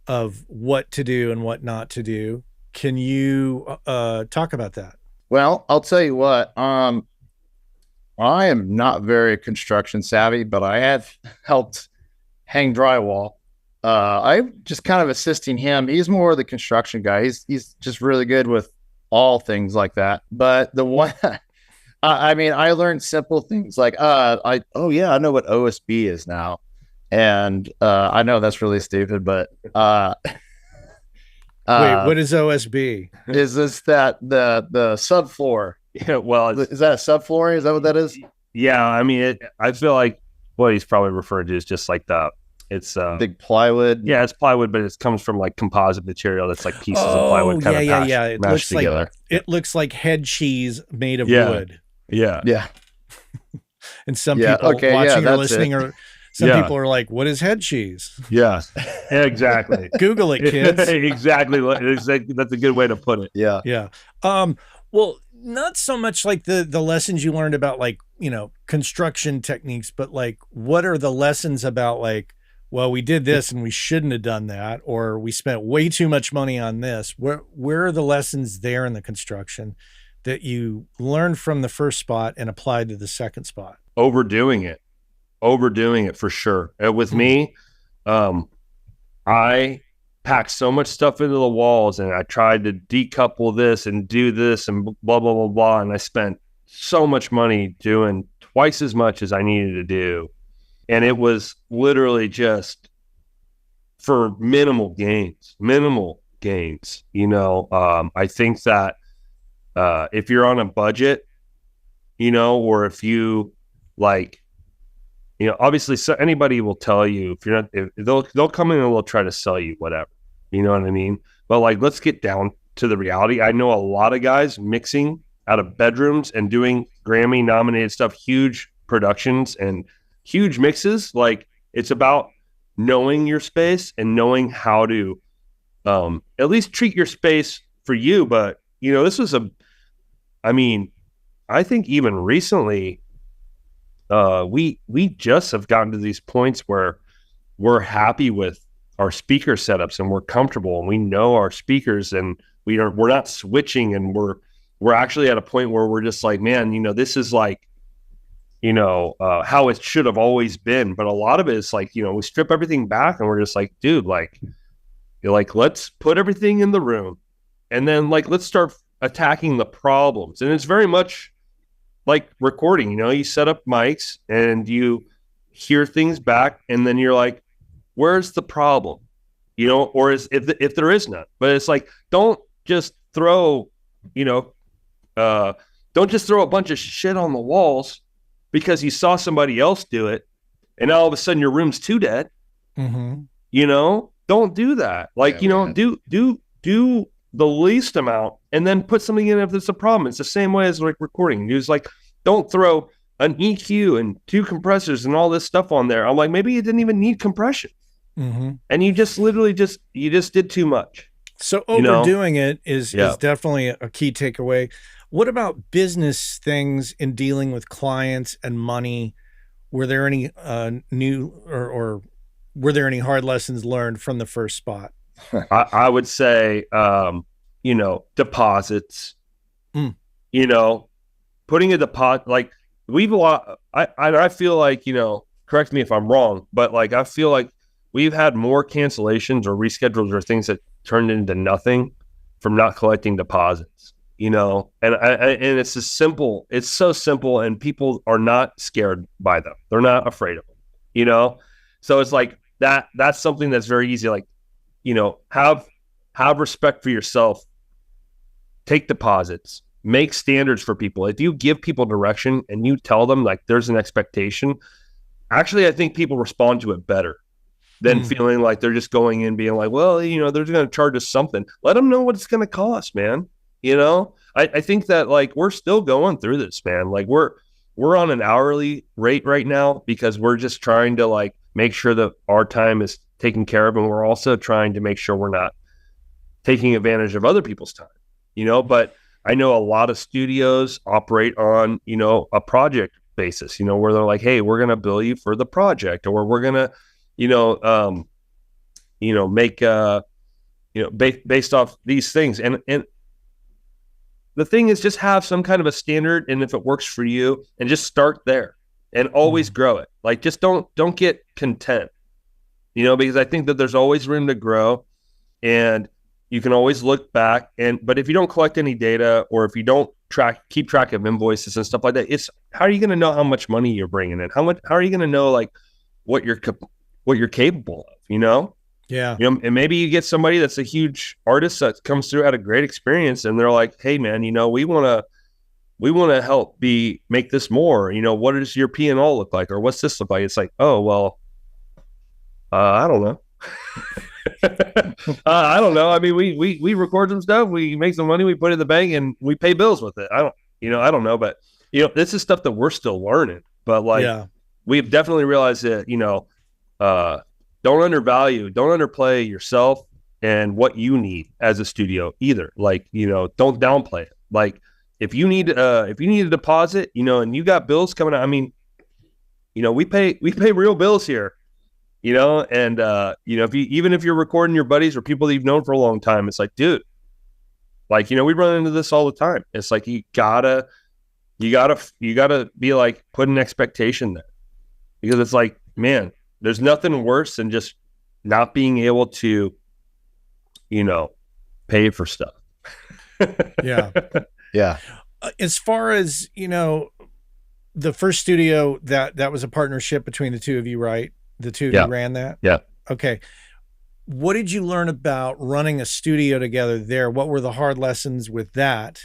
of what to do and what not to do. Can you talk about that? Well, I'll tell you what. I am not very construction savvy, but I have helped hang drywall. I'm just kind of assisting him. He's more the construction guy. He's just really good with all things like that. But the one... I learned simple things like, I know what OSB is now. And I know that's really stupid, but wait, what is OSB? Is this the subfloor? Yeah, well, is that a subfloor? Is that what that is? Yeah, I feel like what he's probably referring to is just like it's big plywood. Yeah, it's plywood, but it comes from like composite material that's like pieces of plywood kind of mashed together. It looks like head cheese made of wood. Yeah. And some people watching or listening people are like, what is head cheese? Yeah, exactly. Google it, kids. Exactly. That's a good way to put it. Yeah. Yeah. Well, not so much like the lessons you learned about like, construction techniques, but like, what are the lessons about like, well, we did this and we shouldn't have done that, or we spent way too much money on this. Where are the lessons there in the construction that you learned from the first spot and applied to the second spot? Overdoing it for sure. With me, I packed so much stuff into the walls, and I tried to decouple this and do this and blah, blah, blah, blah. And I spent so much money doing twice as much as I needed to do. And it was literally just for minimal gains. I think that if you're on a budget, or if you like, obviously anybody will tell you if you're not, if they'll come in and they'll try to sell you whatever, you know what I mean? But like, let's get down to the reality. I know a lot of guys mixing out of bedrooms and doing Grammy nominated stuff, huge productions and huge mixes. Like, it's about knowing your space and knowing how to at least treat your space for you. But this was I think even recently, we just have gotten to these points where we're happy with our speaker setups and we're comfortable and we know our speakers, and we're not switching, and we're actually at a point where we're just like, man, this is like, how it should have always been. But a lot of it is like, we strip everything back and we're just like, dude, like, let's put everything in the room and then like, let's start attacking the problems. And it's very much like recording, you set up mics and you hear things back, and then you're like, where's the problem? Or if there is none. But it's like, don't just throw a bunch of shit on the walls because you saw somebody else do it, and all of a sudden your room's too dead. Mm-hmm. Don't do that. Like, do the least amount and then put something in if there's a problem. It's the same way as like recording. It's like, don't throw an EQ and 2 compressors and all this stuff on there. I'm like, maybe you didn't even need compression. Mm-hmm. And you just literally you did too much. So overdoing it is definitely a key takeaway. What about business things in dealing with clients and money? Were there any new or were there any hard lessons learned from the first spot? I would say, deposits, putting a deposit, like I feel like, correct me if I'm wrong, but like, I feel like we've had more cancellations or reschedules or things that turned into nothing from not collecting deposits, and it's so simple, and people are not scared by them. They're not afraid of them, so it's like that's something that's very easy. Like, have respect for yourself, take deposits, make standards for people. If you give people direction and you tell them like there's an expectation, actually, I think people respond to it better than feeling like they're just going in being like, well, they're going to charge us something. Let them know what it's going to cost, man. I think that like, we're still going through this, man. Like we're on an hourly rate right now because we're just trying to like make sure that our time is taken care of. And we're also trying to make sure we're not taking advantage of other people's time, but I know a lot of studios operate on, a project basis, where they're like, hey, we're going to bill you for the project, or we're going to, make, based off these things. And the thing is, just have some kind of a standard. And if it works for you, and just start there and always grow it. Like, just don't get content, because I think that there's always room to grow, and you can always look back. But if you don't collect any data, or if you don't keep track of invoices and stuff like that, how are you going to know how much money you're bringing in? How are you going to know like what you're capable of, Yeah. And maybe you get somebody that's a huge artist that comes through, had a great experience, and they're like, hey man, we want to help make this more, what does your P&L look like? Or what's this look like? It's like, oh, well, I don't know. I don't know. I mean, we record some stuff, we make some money, we put it in the bank, and we pay bills with it. I don't know, but this is stuff that we're still learning. But like, we've definitely realized that don't underplay yourself and what you need as a studio either. Like, don't downplay it. Like, if you need a deposit, and you got bills coming out, I mean, we pay real bills here, and if you're recording your buddies or people that you've known for a long time, it's like, dude, like, we run into this all the time. It's like, you gotta be like, put an expectation there, because it's like, man, there's nothing worse than just not being able to, pay for stuff. Yeah. Yeah. As far as, the first studio, that was a partnership between the two of you, right? The two of you ran that? Yeah. Okay. What did you learn about running a studio together there? What were the hard lessons with that?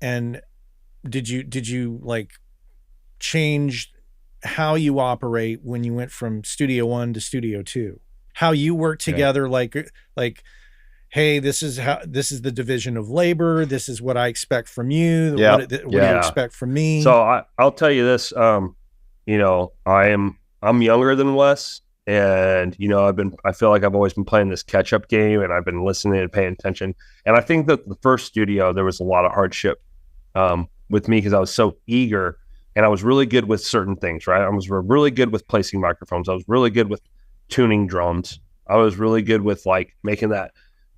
And did you like change how you operate when you went from studio 1 to studio 2? How you work together, like, hey, this is the division of labor. This is what I expect from you. What do you expect from me? So I'll tell you this, I'm younger than Wes, and, I feel like I've always been playing this catch up game, and I've been listening and paying attention. And I think that the first studio, there was a lot of hardship, with me, because I was so eager, and I was really good with certain things, right? I was really good with placing microphones. I was really good with tuning drums. I was really good with like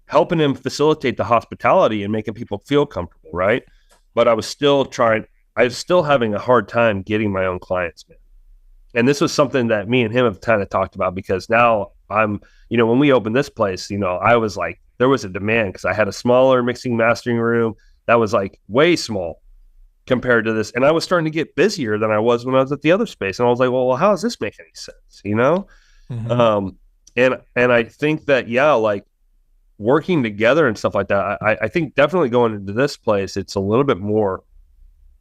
helping him facilitate the hospitality and making people feel comfortable, right? But I was still having a hard time getting my own clients, man. And this was something that me and him have kind of talked about, because now I'm, when we opened this place, I was like, there was a demand, because I had a smaller mixing mastering room that was like way small compared to this. And I was starting to get busier than I was when I was at the other space. And I was like, well, how does this make any sense? Mm-hmm. And I think that, like, working together and stuff like that, I think definitely going into this place, it's a little bit more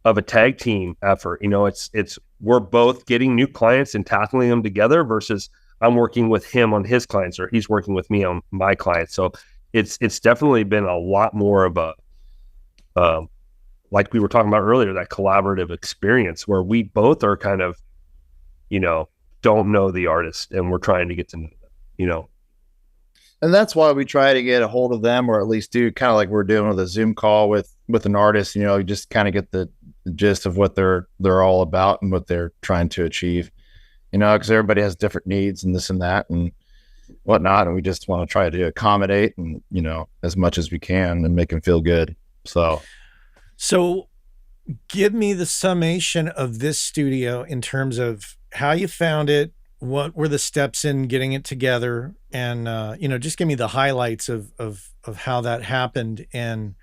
of a tag team effort. It's we're both getting new clients and tackling them together, versus I'm working with him on his clients, or he's working with me on my clients. So it's definitely been a lot more of a, like we were talking about earlier, that collaborative experience where we both are kind of, don't know the artist, and we're trying to get to know them, And that's why we try to get a hold of them, or at least do kind of like we're doing with a Zoom call with an artist, you just kind of get the gist of what they're all about and what they're trying to achieve, because everybody has different needs and this and that and whatnot. And we just want to try to accommodate and, as much as we can and make them feel good. So give me the summation of this studio in terms of how you found it. What were the steps in getting it together? And, just give me the highlights of how that happened, and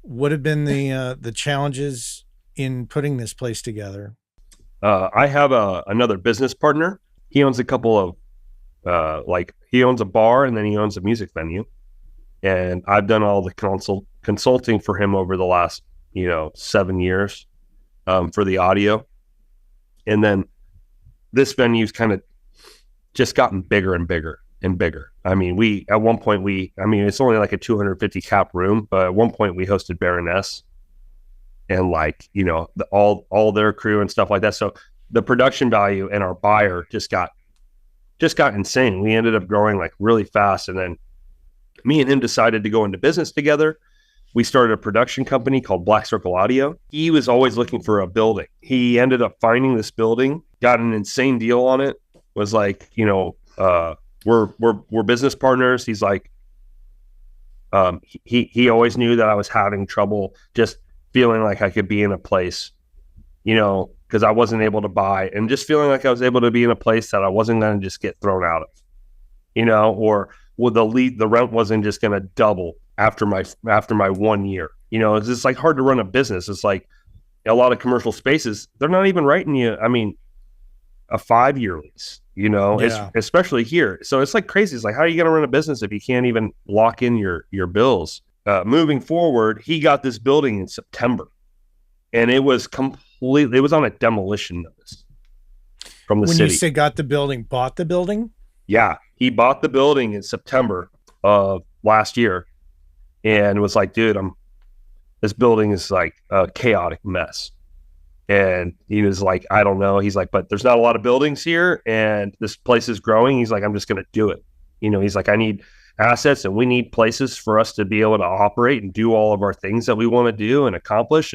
what have been the challenges in putting this place together. I have another business partner. He owns a couple of, he owns a bar, and then he owns a music venue. And I've done all the consulting for him over the last, 7 years, for the audio. And then this venue's kind of just gotten bigger and bigger and bigger. I mean, at one point it's only like a 250 cap room, but at one point we hosted Baroness and all their crew and stuff like that. So the production value and our buyer just got insane. We ended up growing like really fast. And then me and him decided to go into business together. We started a production company called Black Circle Audio. He was always looking for a building. He ended up finding this building, got an insane deal on it, was like, we're business partners. He's like, he always knew that I was having trouble just feeling like I could be in a place, because I wasn't able to buy, and just feeling like I was able to be in a place that I wasn't going to just get thrown out of, or the rent wasn't just going to double after my 1 year. It's just like hard to run a business. It's like a lot of commercial spaces, they're not even writing you, a 5-year lease, especially here. So it's like crazy. It's like, how are you going to run a business if you can't even lock in your bills? Moving forward, he got this building in September, and it was on a demolition notice from the city. When you say got the building, bought the building? Yeah. He bought the building in September of last year, and was like, dude, this building is like a chaotic mess. And he was like, I don't know. He's like, but there's not a lot of buildings here, and this place is growing. He's like, I'm just going to do it. He's like, I need assets, and we need places for us to be able to operate and do all of our things that we want to do and accomplish.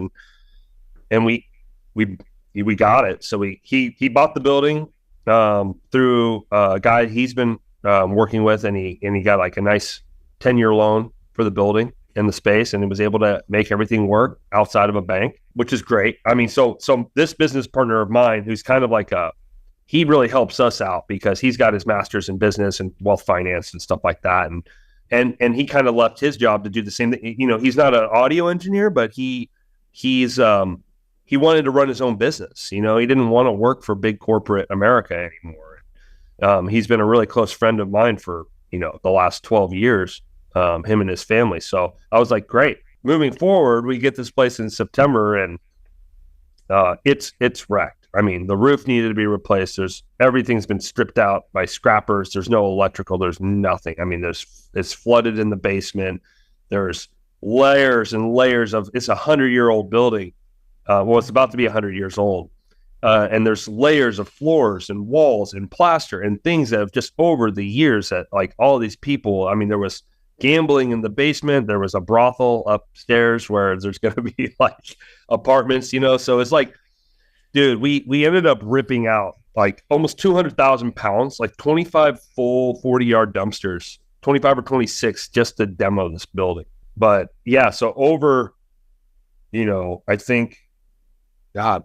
And we got it. So he bought the building through a guy he's been working with, and he got like a nice 10-year loan for the building and the space, and he was able to make everything work outside of a bank, which is great. I mean, so this business partner of mine, who's kind of like he really helps us out because he's got his master's in business and wealth finance and stuff like that. And he kind of left his job to do the same thing. You know, he's not an audio engineer, but he wanted to run his own business. You know, he didn't want to work for big corporate America anymore. He's been a really close friend of mine for, you know, the last 12 years, him and his family. So I was like, great. Moving forward, we get this place in September, and it's wrecked. I mean, the roof needed to be replaced. Everything's been stripped out by scrappers. There's no electrical. There's nothing. I mean, it's flooded in the basement. There's layers and layers of, it's 100-year-old building. Well, it's about to be 100 years old. And there's layers of floors and walls and plaster and things that have just over the years that, like, all these people, I mean, there was gambling in the basement. There was a brothel upstairs where there's going to be like apartments, you know? So it's like, dude, we ended up ripping out like almost 200,000 pounds, like 25 full 40-yard dumpsters, 25 or 26, just to demo this building. But yeah, so over, you know, I think, God,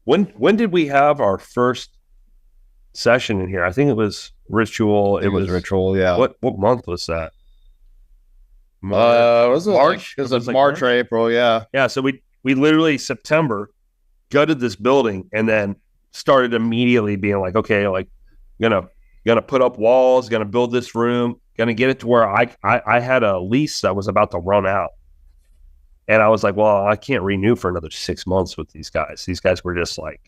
when did we have our first session in here? I think it was Ritual. It was Ritual, yeah. What month was that? Was it March? It was like March or April, yeah. Yeah, so we literally September gutted this building and then started immediately being like, okay, like gonna put up walls, gonna build this room, gonna get it to where I had a lease that was about to run out. And I was like, well, I can't renew for another 6 months with these guys. These guys were just like,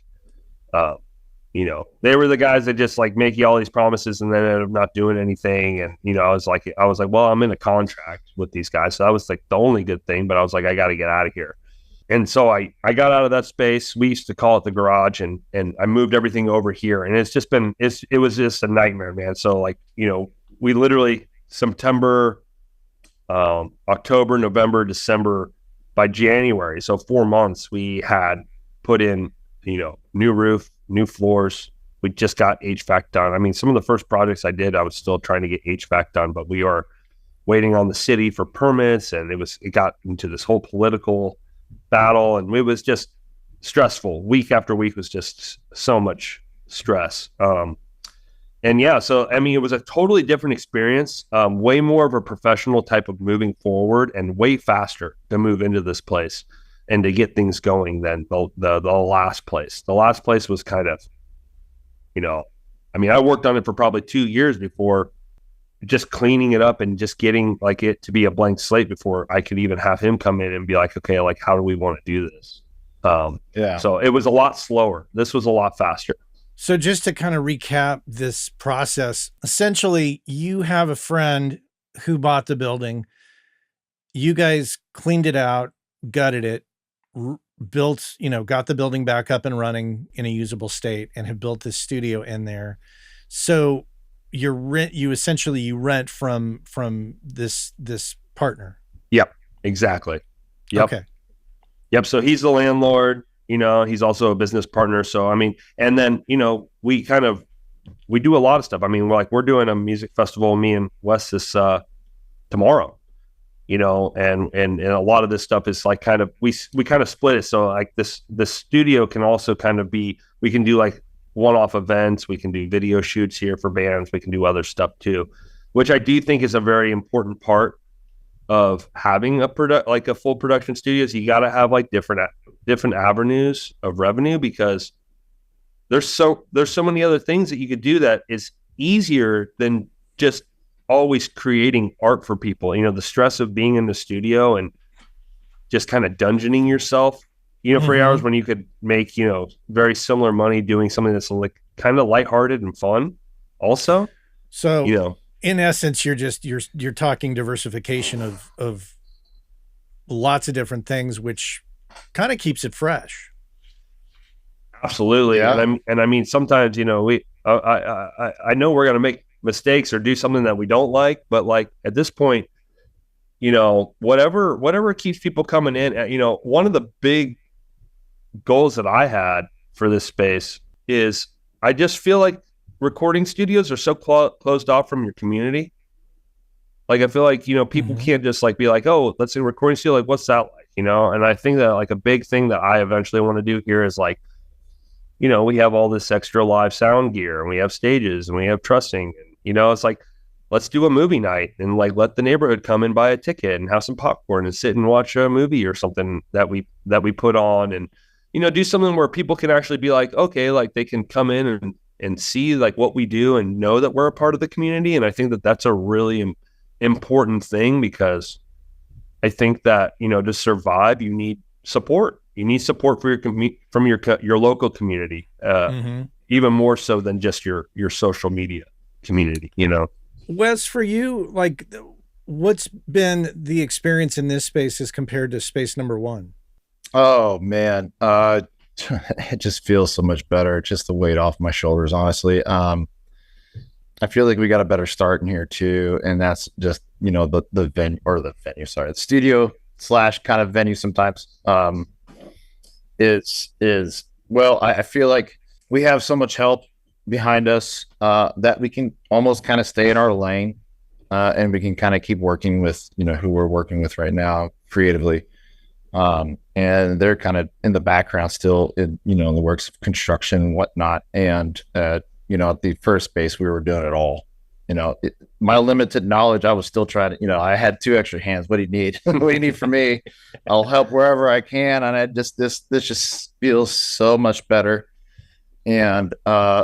you know, they were the guys that just like make you all these promises and then end up not doing anything. And, you know, I was like, well, I'm in a contract with these guys. So that was like the only good thing, but I was like, I got to get out of here. And so I got out of that space. We used to call it the garage, and I moved everything over here. And it's just been, it was just a nightmare, man. So like, you know, we literally September, October, November, December, by January, so 4 months, we had put in, you know, new roof, new floors. We just got HVAC done. I mean, some of the first projects I did, I was still trying to get HVAC done, but we are waiting on the city for permits, and it got into this whole political battle, and it was just stressful. Week after week was just so much stress. And yeah, so, I mean, it was a totally different experience, way more of a professional type of moving forward and way faster to move into this place and to get things going than the last place. The last place was kind of, you know, I mean, I worked on it for probably 2 years before just cleaning it up and just getting like it to be a blank slate before I could even have him come in and be like, okay, like, how do we want to do this? Yeah. So it was a lot slower. This was a lot faster. So just to kind of recap this process, essentially you have a friend who bought the building. You guys cleaned it out, gutted it, built, you know, got the building back up and running in a usable state, and have built this studio in there. So you rent from this partner. Yep, exactly. Yep. Okay. Yep. So he's the landlord. You know, he's also a business partner. So, I mean, and then, you know, we do a lot of stuff. I mean, we're doing a music festival, me and Wes, this tomorrow, you know, and a lot of this stuff is like kind of, we kind of split it. So like the studio can also kind of be, we can do like one-off events. We can do video shoots here for bands. We can do other stuff too, which I do think is a very important part of having a full production studio. Is you got to have like different avenues of revenue, because there's so many other things that you could do that is easier than just always creating art for people. You know, the stress of being in the studio and just kind of dungeoning yourself, you know, for 3 hours when you could make, you know, very similar money doing something that's like kind of lighthearted and fun also. So, you know, in essence, you're talking diversification of lots of different things, which kind of keeps it fresh. Absolutely. Yeah. And I mean, sometimes, you know, I know we're going to make mistakes or do something that we don't like. But like at this point, whatever keeps people coming in, one of the big goals that I had for this space is I just feel like recording studios are so closed off from your community. Like, I feel like, people can't just like be like, oh, let's say recording studio. Like, what's that like? And I think that like a big thing that I eventually want to do here is like, we have all this extra live sound gear and we have stages and we have trussing. And, it's like, let's do a movie night and like let the neighborhood come and buy a ticket and have some popcorn and sit and watch a movie or something that we put on, and, do something where people can actually be like, okay, like they can come in and see like what we do and know that we're a part of the community. And I think that that's a really important thing, because I think that, to survive, you need support. You need support for from your local community, even more so than just your social media community, Wes, for you, like, what's been the experience in this space as compared to space number one? Oh man, it just feels so much better. Just the weight off my shoulders, honestly. I feel like we got a better start in here too, and that's just the venue, the studio / kind of venue sometimes. I feel like we have so much help behind us that we can almost kind of stay in our lane, and we can kind of keep working with who we're working with right now creatively. And they're kind of in the background still in the works of construction and whatnot. And at the first space, we were doing it all. My limited knowledge, I was still trying to, I had 2 extra hands. What do you need? What do you need from me? I'll help wherever I can. And this just feels so much better and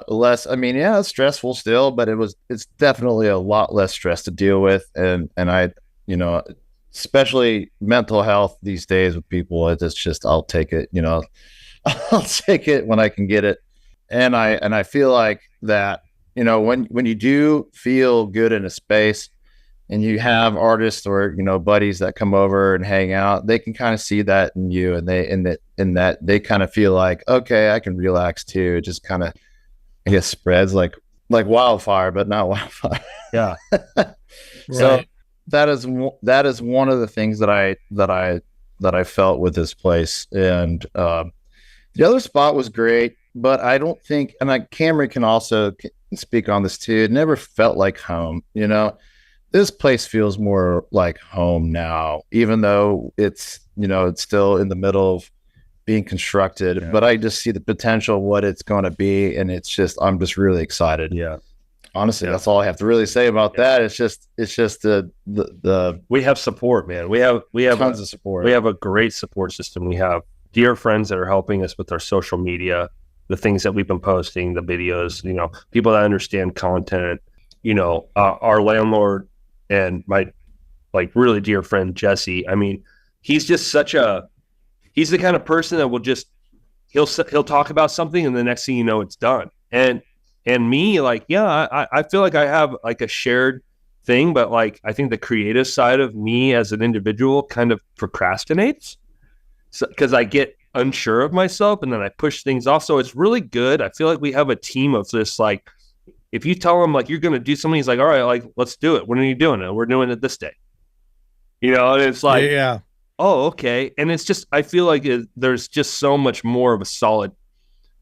less. I mean, yeah, it's stressful still, but it's definitely a lot less stress to deal with. And I, especially mental health these days with people, it's just, I'll take it, I'll take it when I can get it. And I feel like that, when you do feel good in a space and you have artists or, buddies that come over and hang out, they can kind of see that in you, and that they kind of feel like, okay, I can relax too. It just kind of, I guess, spreads like wildfire, but not wildfire. Yeah. So right. That is one of the things that I felt with this place. And the other spot was great, but I don't think, and Cameron can also speak on this too, it never felt like home. This place feels more like home now, even though it's still in the middle of being constructed. Yeah. But I just see the potential of what it's going to be, and I'm just really excited. Yeah. Honestly, that's all I have to really say about that. It's just the we have support, man. We have tons of support. We have a great support system. We have dear friends that are helping us with our social media, the things that we've been posting, the videos, people that understand content, our landlord and my like really dear friend, Jesse. I mean, he's just he's the kind of person that will just, he'll talk about something and the next thing you know, it's done. And me, like, yeah, I feel like I have like a shared thing, but like, I think the creative side of me as an individual kind of procrastinates. So, because I get unsure of myself and then I push things off. So it's really good. I feel like we have a team of this, like, if you tell him like you're going to do something, he's like, all right, like, let's do it. When are you doing it? We're doing it this day. And it's like, yeah. Oh, okay. And it's just, I feel like there's just so much more of a solid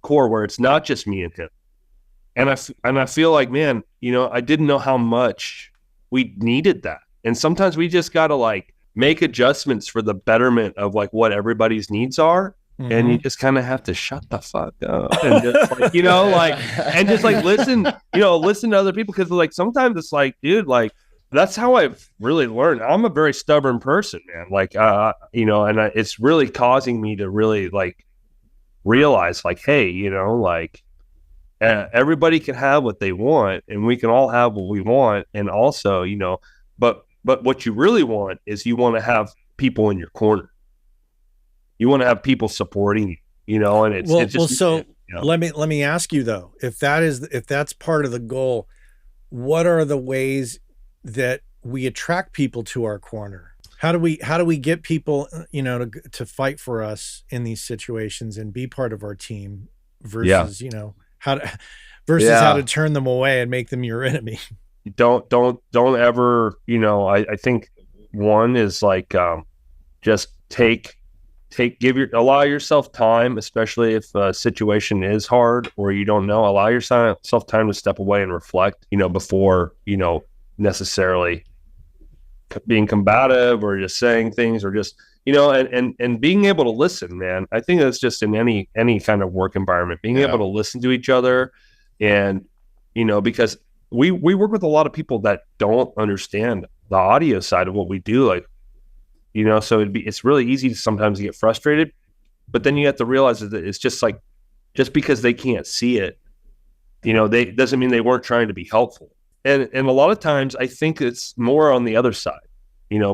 core where it's not just me and him. And I feel like, man, I didn't know how much we needed that. And sometimes we just got to like make adjustments for the betterment of like what everybody's needs are. Mm-hmm. And you just kind of have to shut the fuck up and just like, and just like listen to other people. Cause like, sometimes it's like, dude, like, that's how I've really learned. I'm a very stubborn person, man. Like, it's really causing me to really like realize like, hey, like, everybody can have what they want and we can all have what we want. And also, but what you really want is you want to have people in your corner. You want to have people supporting you, and it's just, so let me ask you though, if that's part of the goal, what are the ways that we attract people to our corner? How do we get people, to fight for us in these situations and be part of our team versus, how to turn them away and make them your enemy? don't ever, I think one is like, just allow yourself time, especially if a situation is hard or you don't know, allow yourself time to step away and reflect, before, necessarily being combative or just saying things or just, and being able to listen, man. I think that's just in any kind of work environment, being able to listen to each other. And, because we work with a lot of people that don't understand the audio side of what we do. Like, so it's really easy to sometimes get frustrated, but then you have to realize that it's just like, just because they can't see it, doesn't mean they weren't trying to be helpful. And a lot of times I think it's more on the other side.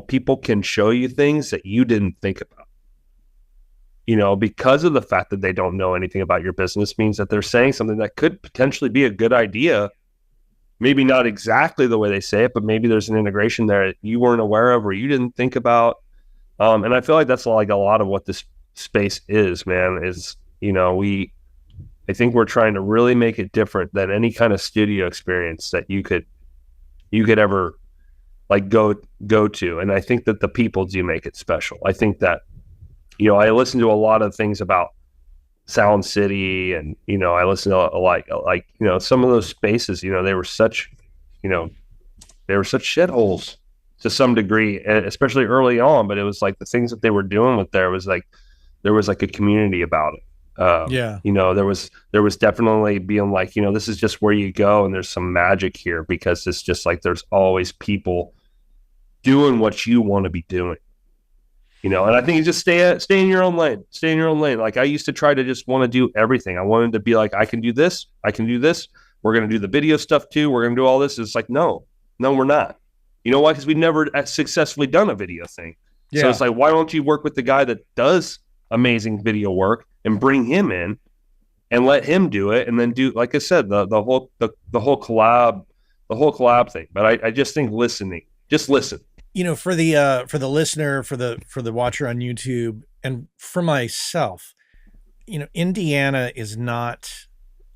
People can show you things that you didn't think about, because of the fact that they don't know anything about your business means that they're saying something that could potentially be a good idea. Maybe not exactly the way they say it, but maybe there's an integration there that you weren't aware of or you didn't think about. And I feel like that's like a lot of what this space is, man, is, I think we're trying to really make it different than any kind of studio experience that you could ever like go to. And I think that the people do make it special. I think that, I listen to a lot of things about Sound City and, I listen to like, some of those spaces, they were such shitholes to some degree, especially early on, but it was like the things that they were doing with there was like a community about it. There was definitely being like, this is just where you go and there's some magic here because it's just like there's always people doing what you want to be doing. And I think you just stay in your own lane. Stay in your own lane. Like I used to try to just want to do everything. I wanted to be like, I can do this. We're going to do the video stuff too. We're going to do all this. It's like, no, we're not. You know why? Because we've never successfully done a video thing. Yeah. So it's like, why don't you work with the guy that does amazing video work and bring him in and let him do it, and then do, like I said, the whole collab thing. But I just think listening, just listen. For the listener, for the watcher on YouTube, and for myself, Indiana is not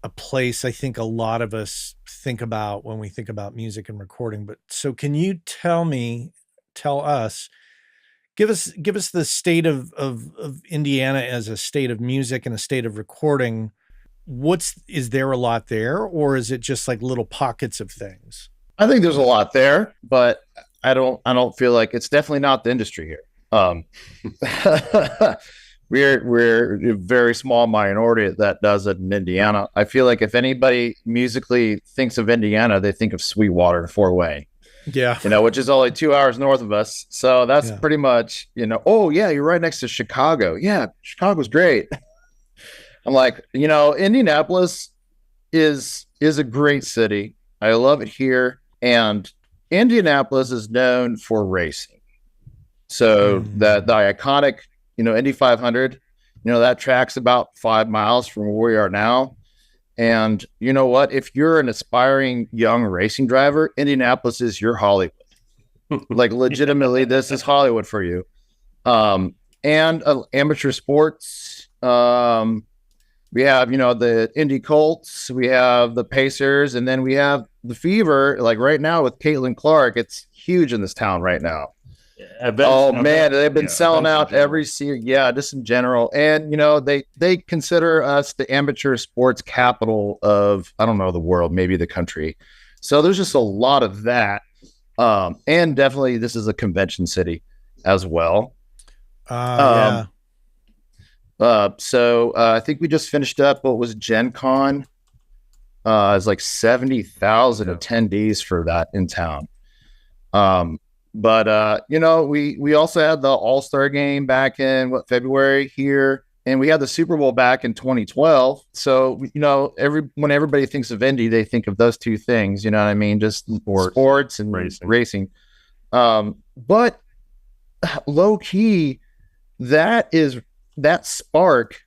a place I think a lot of us think about when we think about music and recording. But so can you tell us, give us the state of Indiana as a state of music and a state of recording. Is there a lot there, or is it just like little pockets of things? I think there's a lot there, but I don't feel like it's definitely not the industry here. We're a very small minority that does it in Indiana. I feel like if anybody musically thinks of Indiana, they think of Sweetwater and Fort Wayne. Yeah. Which is only 2 hours north of us. So that's pretty much, oh yeah, you're right next to Chicago. Yeah, Chicago's great. I'm like, Indianapolis is a great city. I love it here. And Indianapolis is known for racing. So the iconic, Indy 500, that track's about 5 miles from where we are now. And you know what? If you're an aspiring young racing driver, Indianapolis is your Hollywood. Like legitimately, this is Hollywood for you. And amateur sports. We have, the Indy Colts, we have the Pacers, and then we have the Fever. Like right now with Caitlin Clark, it's huge in this town right now. Man, they've been selling out every series. Yeah, just in general. And, they consider us the amateur sports capital of, I don't know, the world, maybe the country. So there's just a lot of that. And definitely this is a convention city as well. So I think we just finished up what was Gen Con. It's like 70,000 attendees for that in town. But we also had the All-Star game back in February here, and we had the Super Bowl back in 2012. So, when everybody thinks of Indy, they think of those two things, you know what I mean? Just sports and racing. But low key, that spark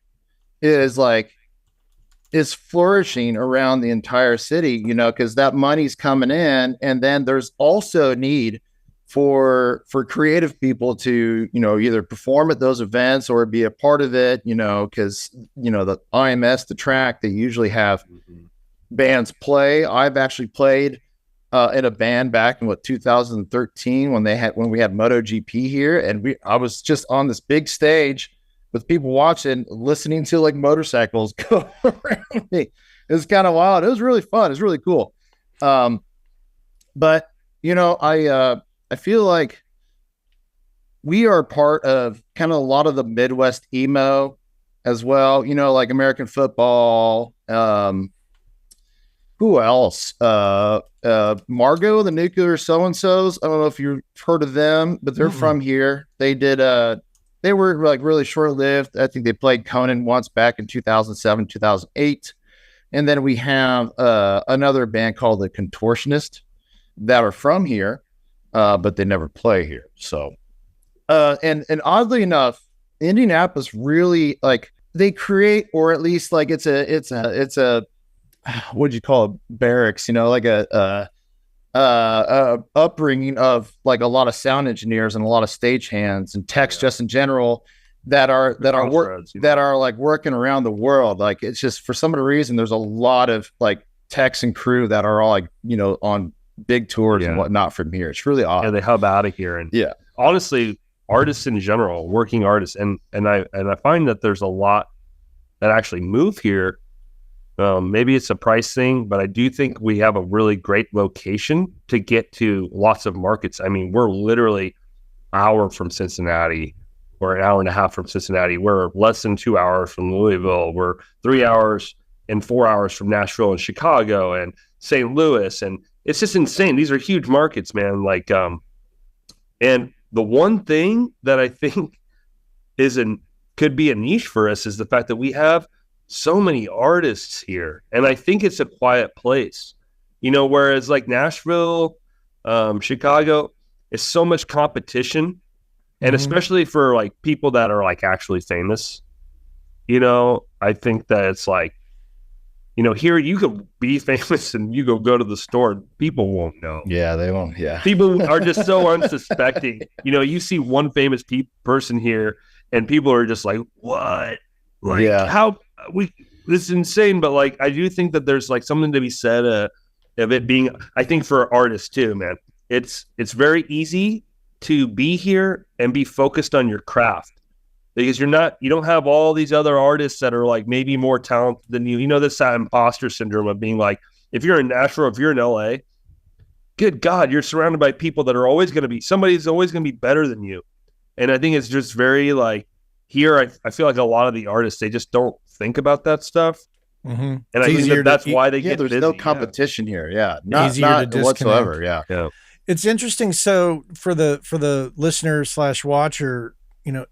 is flourishing around the entire city, because that money's coming in, and then there's also need for creative people to, either perform at those events or be a part of it, because, the IMS, the track, they usually have bands play. I've actually played in a band back in 2013 when we had MotoGP here, and I was just on this big stage with people watching, listening to like motorcycles go around me. It was kind of wild. It was really fun. It was really cool. But you know, I feel like we are part of kind of a lot of the Midwest emo as well. You know, like American football. Who else? Margot, the Nuclear So-and-Sos. I don't know if you've heard of them, but they're from here. They did, they were like really short-lived. I think they played Conan once back in 2007, 2008. And then we have another band called The Contortionist that are from here, but they never play here. So, and oddly enough, Indianapolis really like they create, or at least like it's a what'd you call it, barracks, you know, like a upbringing of like a lot of sound engineers and a lot of stagehands and techs just in general that are like working around the world. Like it's just for some reason there's a lot of like techs and crew that are all like, you know, on big tours and whatnot from here. It's really awesome. Yeah, they hub out of here, and honestly, artists in general, working artists, and I find that there's a lot that actually move here. Maybe it's a price thing, but I do think we have a really great location to get to lots of markets. I mean, we're literally an hour from Cincinnati, or an hour and a half from Cincinnati. We're less than 2 hours from Louisville. We're 3 hours and 4 hours from Nashville and Chicago and St. Louis. And it's just insane. These are huge markets, man. Like, and the one thing that I think could be a niche for us is the fact that we have so many artists here, and I think it's a quiet place, you know, whereas like Nashville, Chicago, is so much competition, and especially for like people that are like actually famous, you know, I think that it's like, you know, here you could be famous and you go to the store, people won't know. Yeah, they won't. Yeah, people are just so unsuspecting. You know, you see one famous person here, and people are just like, "What? Like, how?" This is insane, but like I do think that there's like something to be said of it being, I think for artists too, man, it's very easy to be here and be focused on your craft, because you don't have all these other artists that are like maybe more talented than you. You know, this imposter syndrome of being like, if you're in Nashville, if you're in LA, good God, you're surrounded by people that are always going to be, somebody's always going to be better than you. And I think it's just very like, here, I feel like a lot of the artists, they just don't think about that stuff. And I think that's why they get there's busy. no competition here. Yeah. Not to whatsoever. Yeah. It's interesting. So for the listener / watcher, you know,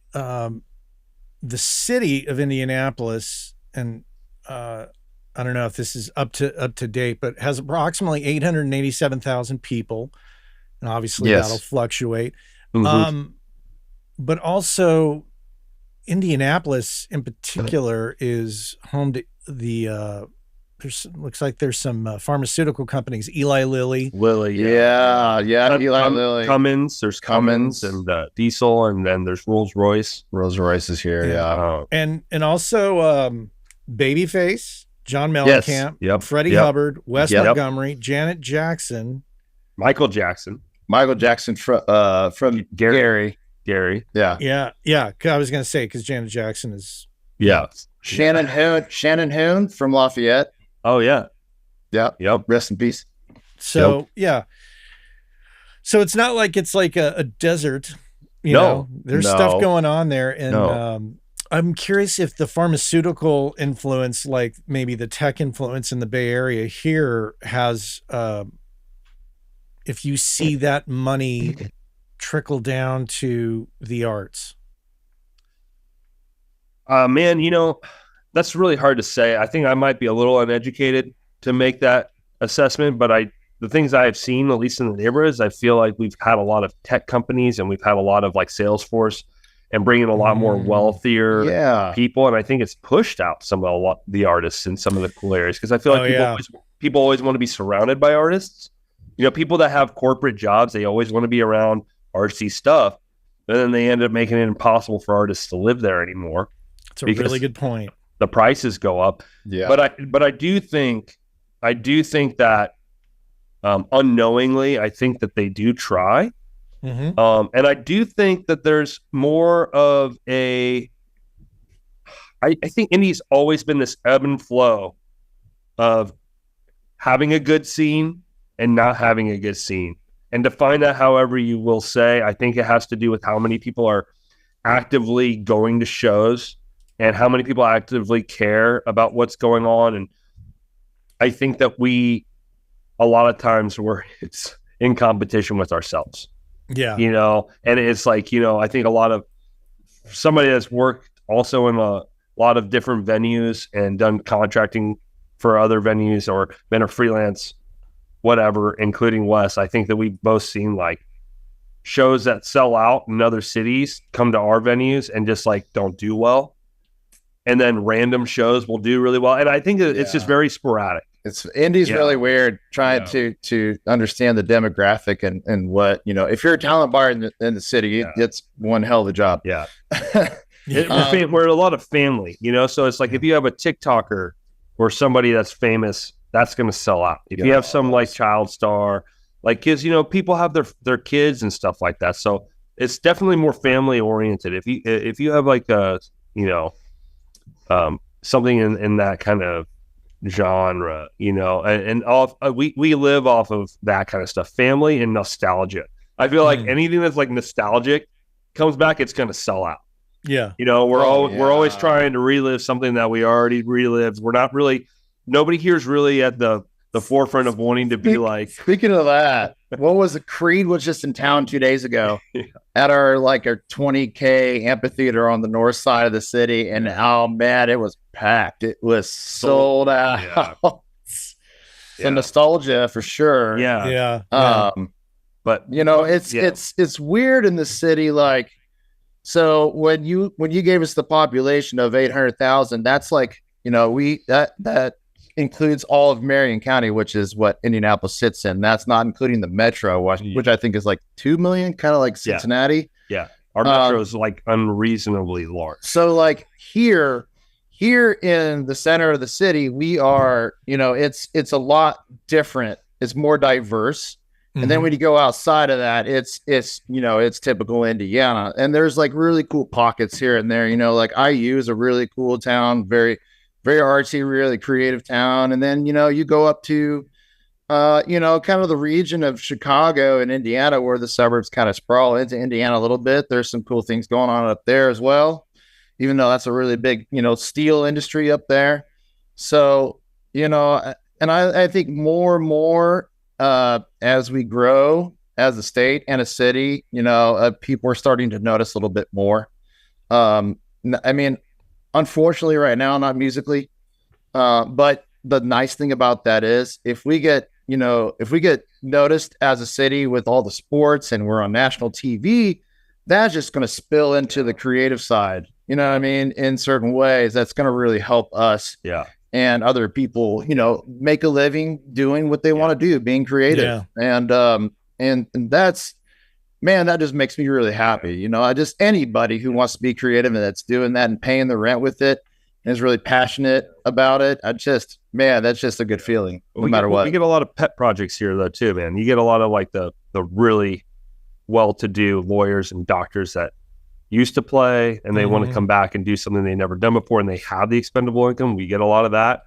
the city of Indianapolis, and I don't know if this is up to date, but has approximately 887,000 people. And obviously that'll fluctuate. But also, Indianapolis in particular is home to the looks like there's some pharmaceutical companies, Eli Lilly, Eli Lilly, Cummins, there's Cummins and Diesel, and then there's Rolls-Royce is here. And also Babyface, John Mellencamp, Freddie Hubbard, Wes Montgomery, Janet Jackson, Michael Jackson from Gary. Yeah. I was going to say, because Janet Jackson is. Shannon Hoon from Lafayette. Oh, yeah. Yep. Rest in peace. So, So it's not like it's like a desert. You know, there's stuff going on there. And I'm curious if the pharmaceutical influence, like maybe the tech influence in the Bay Area here, has, if you see that money trickle down to the arts. Man, you know, that's really hard to say. I think I might be a little uneducated to make that assessment, but the things I have seen, at least in the neighborhoods, I feel like we've had a lot of tech companies and we've had a lot of like Salesforce and bringing a lot more wealthier people. And I think it's pushed out the artists in some of the cool areas, because I feel like people always want to be surrounded by artists. You know, people that have corporate jobs, they always want to be around artsy stuff, and then they end up making it impossible for artists to live there anymore. It's a really good point. The prices go up. Yeah. But I do think that unknowingly, I think that they do try. Mm-hmm. And I do think that there's more of I think Indy's always been this ebb and flow of having a good scene and not having a good scene. And define that however you will say. I think it has to do with how many people are actively going to shows and how many people actively care about what's going on. And I think that a lot of times it's in competition with ourselves. Yeah. And it's like, I think a lot of somebody that's worked also in a lot of different venues and done contracting for other venues or been a freelance, whatever, including Wes. I think that we've both seen like shows that sell out in other cities come to our venues and just like don't do well. And then random shows will do really well. And I think it's just very sporadic. Indy's really weird trying to understand the demographic and what, if you're a talent buyer in the city, it's one hell of a job. Yeah. We're a lot of family, so it's like if you have a TikToker or somebody that's famous, that's going to sell out. If you have some like child star, like kids, people have their kids and stuff like that. So it's definitely more family oriented. If you have like something in that kind of genre, and we live off of that kind of stuff, family and nostalgia. I feel like anything that's like nostalgic comes back, it's going to sell out. Yeah. We're always trying to relive something that we already relived. We're not really, nobody here's really at the forefront of wanting to be like. Speaking of that, what was it? Creed was just in town 2 days ago at our 20K amphitheater on the north side of the city. And oh man, it was packed. It was sold out. Yeah. So nostalgia for sure. Yeah. But it's weird in the city. Like, so when you gave us the population of 800,000, that's like, that includes all of Marion County, which is what Indianapolis sits in. That's not including the metro, which I think is like 2 million, kind of like Cincinnati. Yeah. Our metro is like unreasonably large. So like here in the center of the city, we are, it's a lot different. It's more diverse. And then when you go outside of that, it's typical Indiana. And there's like really cool pockets here and there, like IU is a really cool town, very, very artsy, really creative town. And then, you go up to, kind of the region of Chicago and Indiana where the suburbs kind of sprawl into Indiana a little bit. There's some cool things going on up there as well, even though that's a really big, steel industry up there. So, and I think more and more, as we grow as a state and a city, people are starting to notice a little bit more. I mean, unfortunately right now, not musically, but the nice thing about that is if we get noticed as a city with all the sports and we're on national TV, that's just going to spill into the creative side. You know what I mean? In certain ways, that's going to really help us. Yeah. And other people, make a living doing what they want to do, being creative. Yeah. And that's, man, that just makes me really happy. Anybody who wants to be creative and that's doing that and paying the rent with it and is really passionate about it. That's just a good feeling no matter what. We get a lot of pet projects here though, too, man. You get a lot of like the really well-to-do lawyers and doctors that used to play and they want to come back and do something they've never done before and they have the expendable income. We get a lot of that.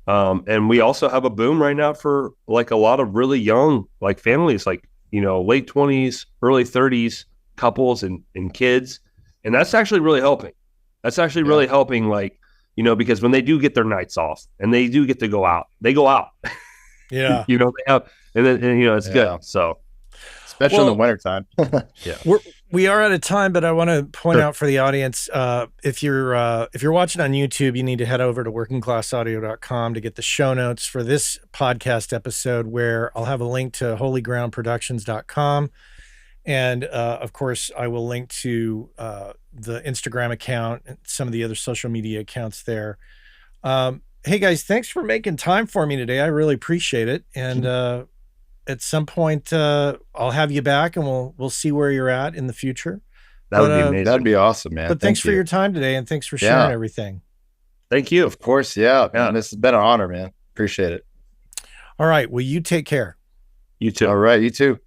And we also have a boom right now for like a lot of really young, like families, like, late 20s, early 30s couples and kids. And that's actually really helping. That's actually really helping, like, because when they do get their nights off and they do get to go out, they go out. Yeah. They have, and then, it's good. So, especially in the wintertime. We are out of time, but I want to point out for the audience, if you're watching on YouTube, you need to head over to workingclassaudio.com to get the show notes for this podcast episode, where I'll have a link to holygroundproductions.com. And of course, I will link to the Instagram account and some of the other social media accounts there. Hey guys, thanks for making time for me today. I really appreciate it. And at some point, I'll have you back and we'll see where you're at in the future. That would be amazing. That'd be awesome, man. But thanks for your time today and thanks for sharing everything. Thank you. Of course. Yeah. This has been an honor, man. Appreciate it. All right. Well, you take care. You too. All right. You too.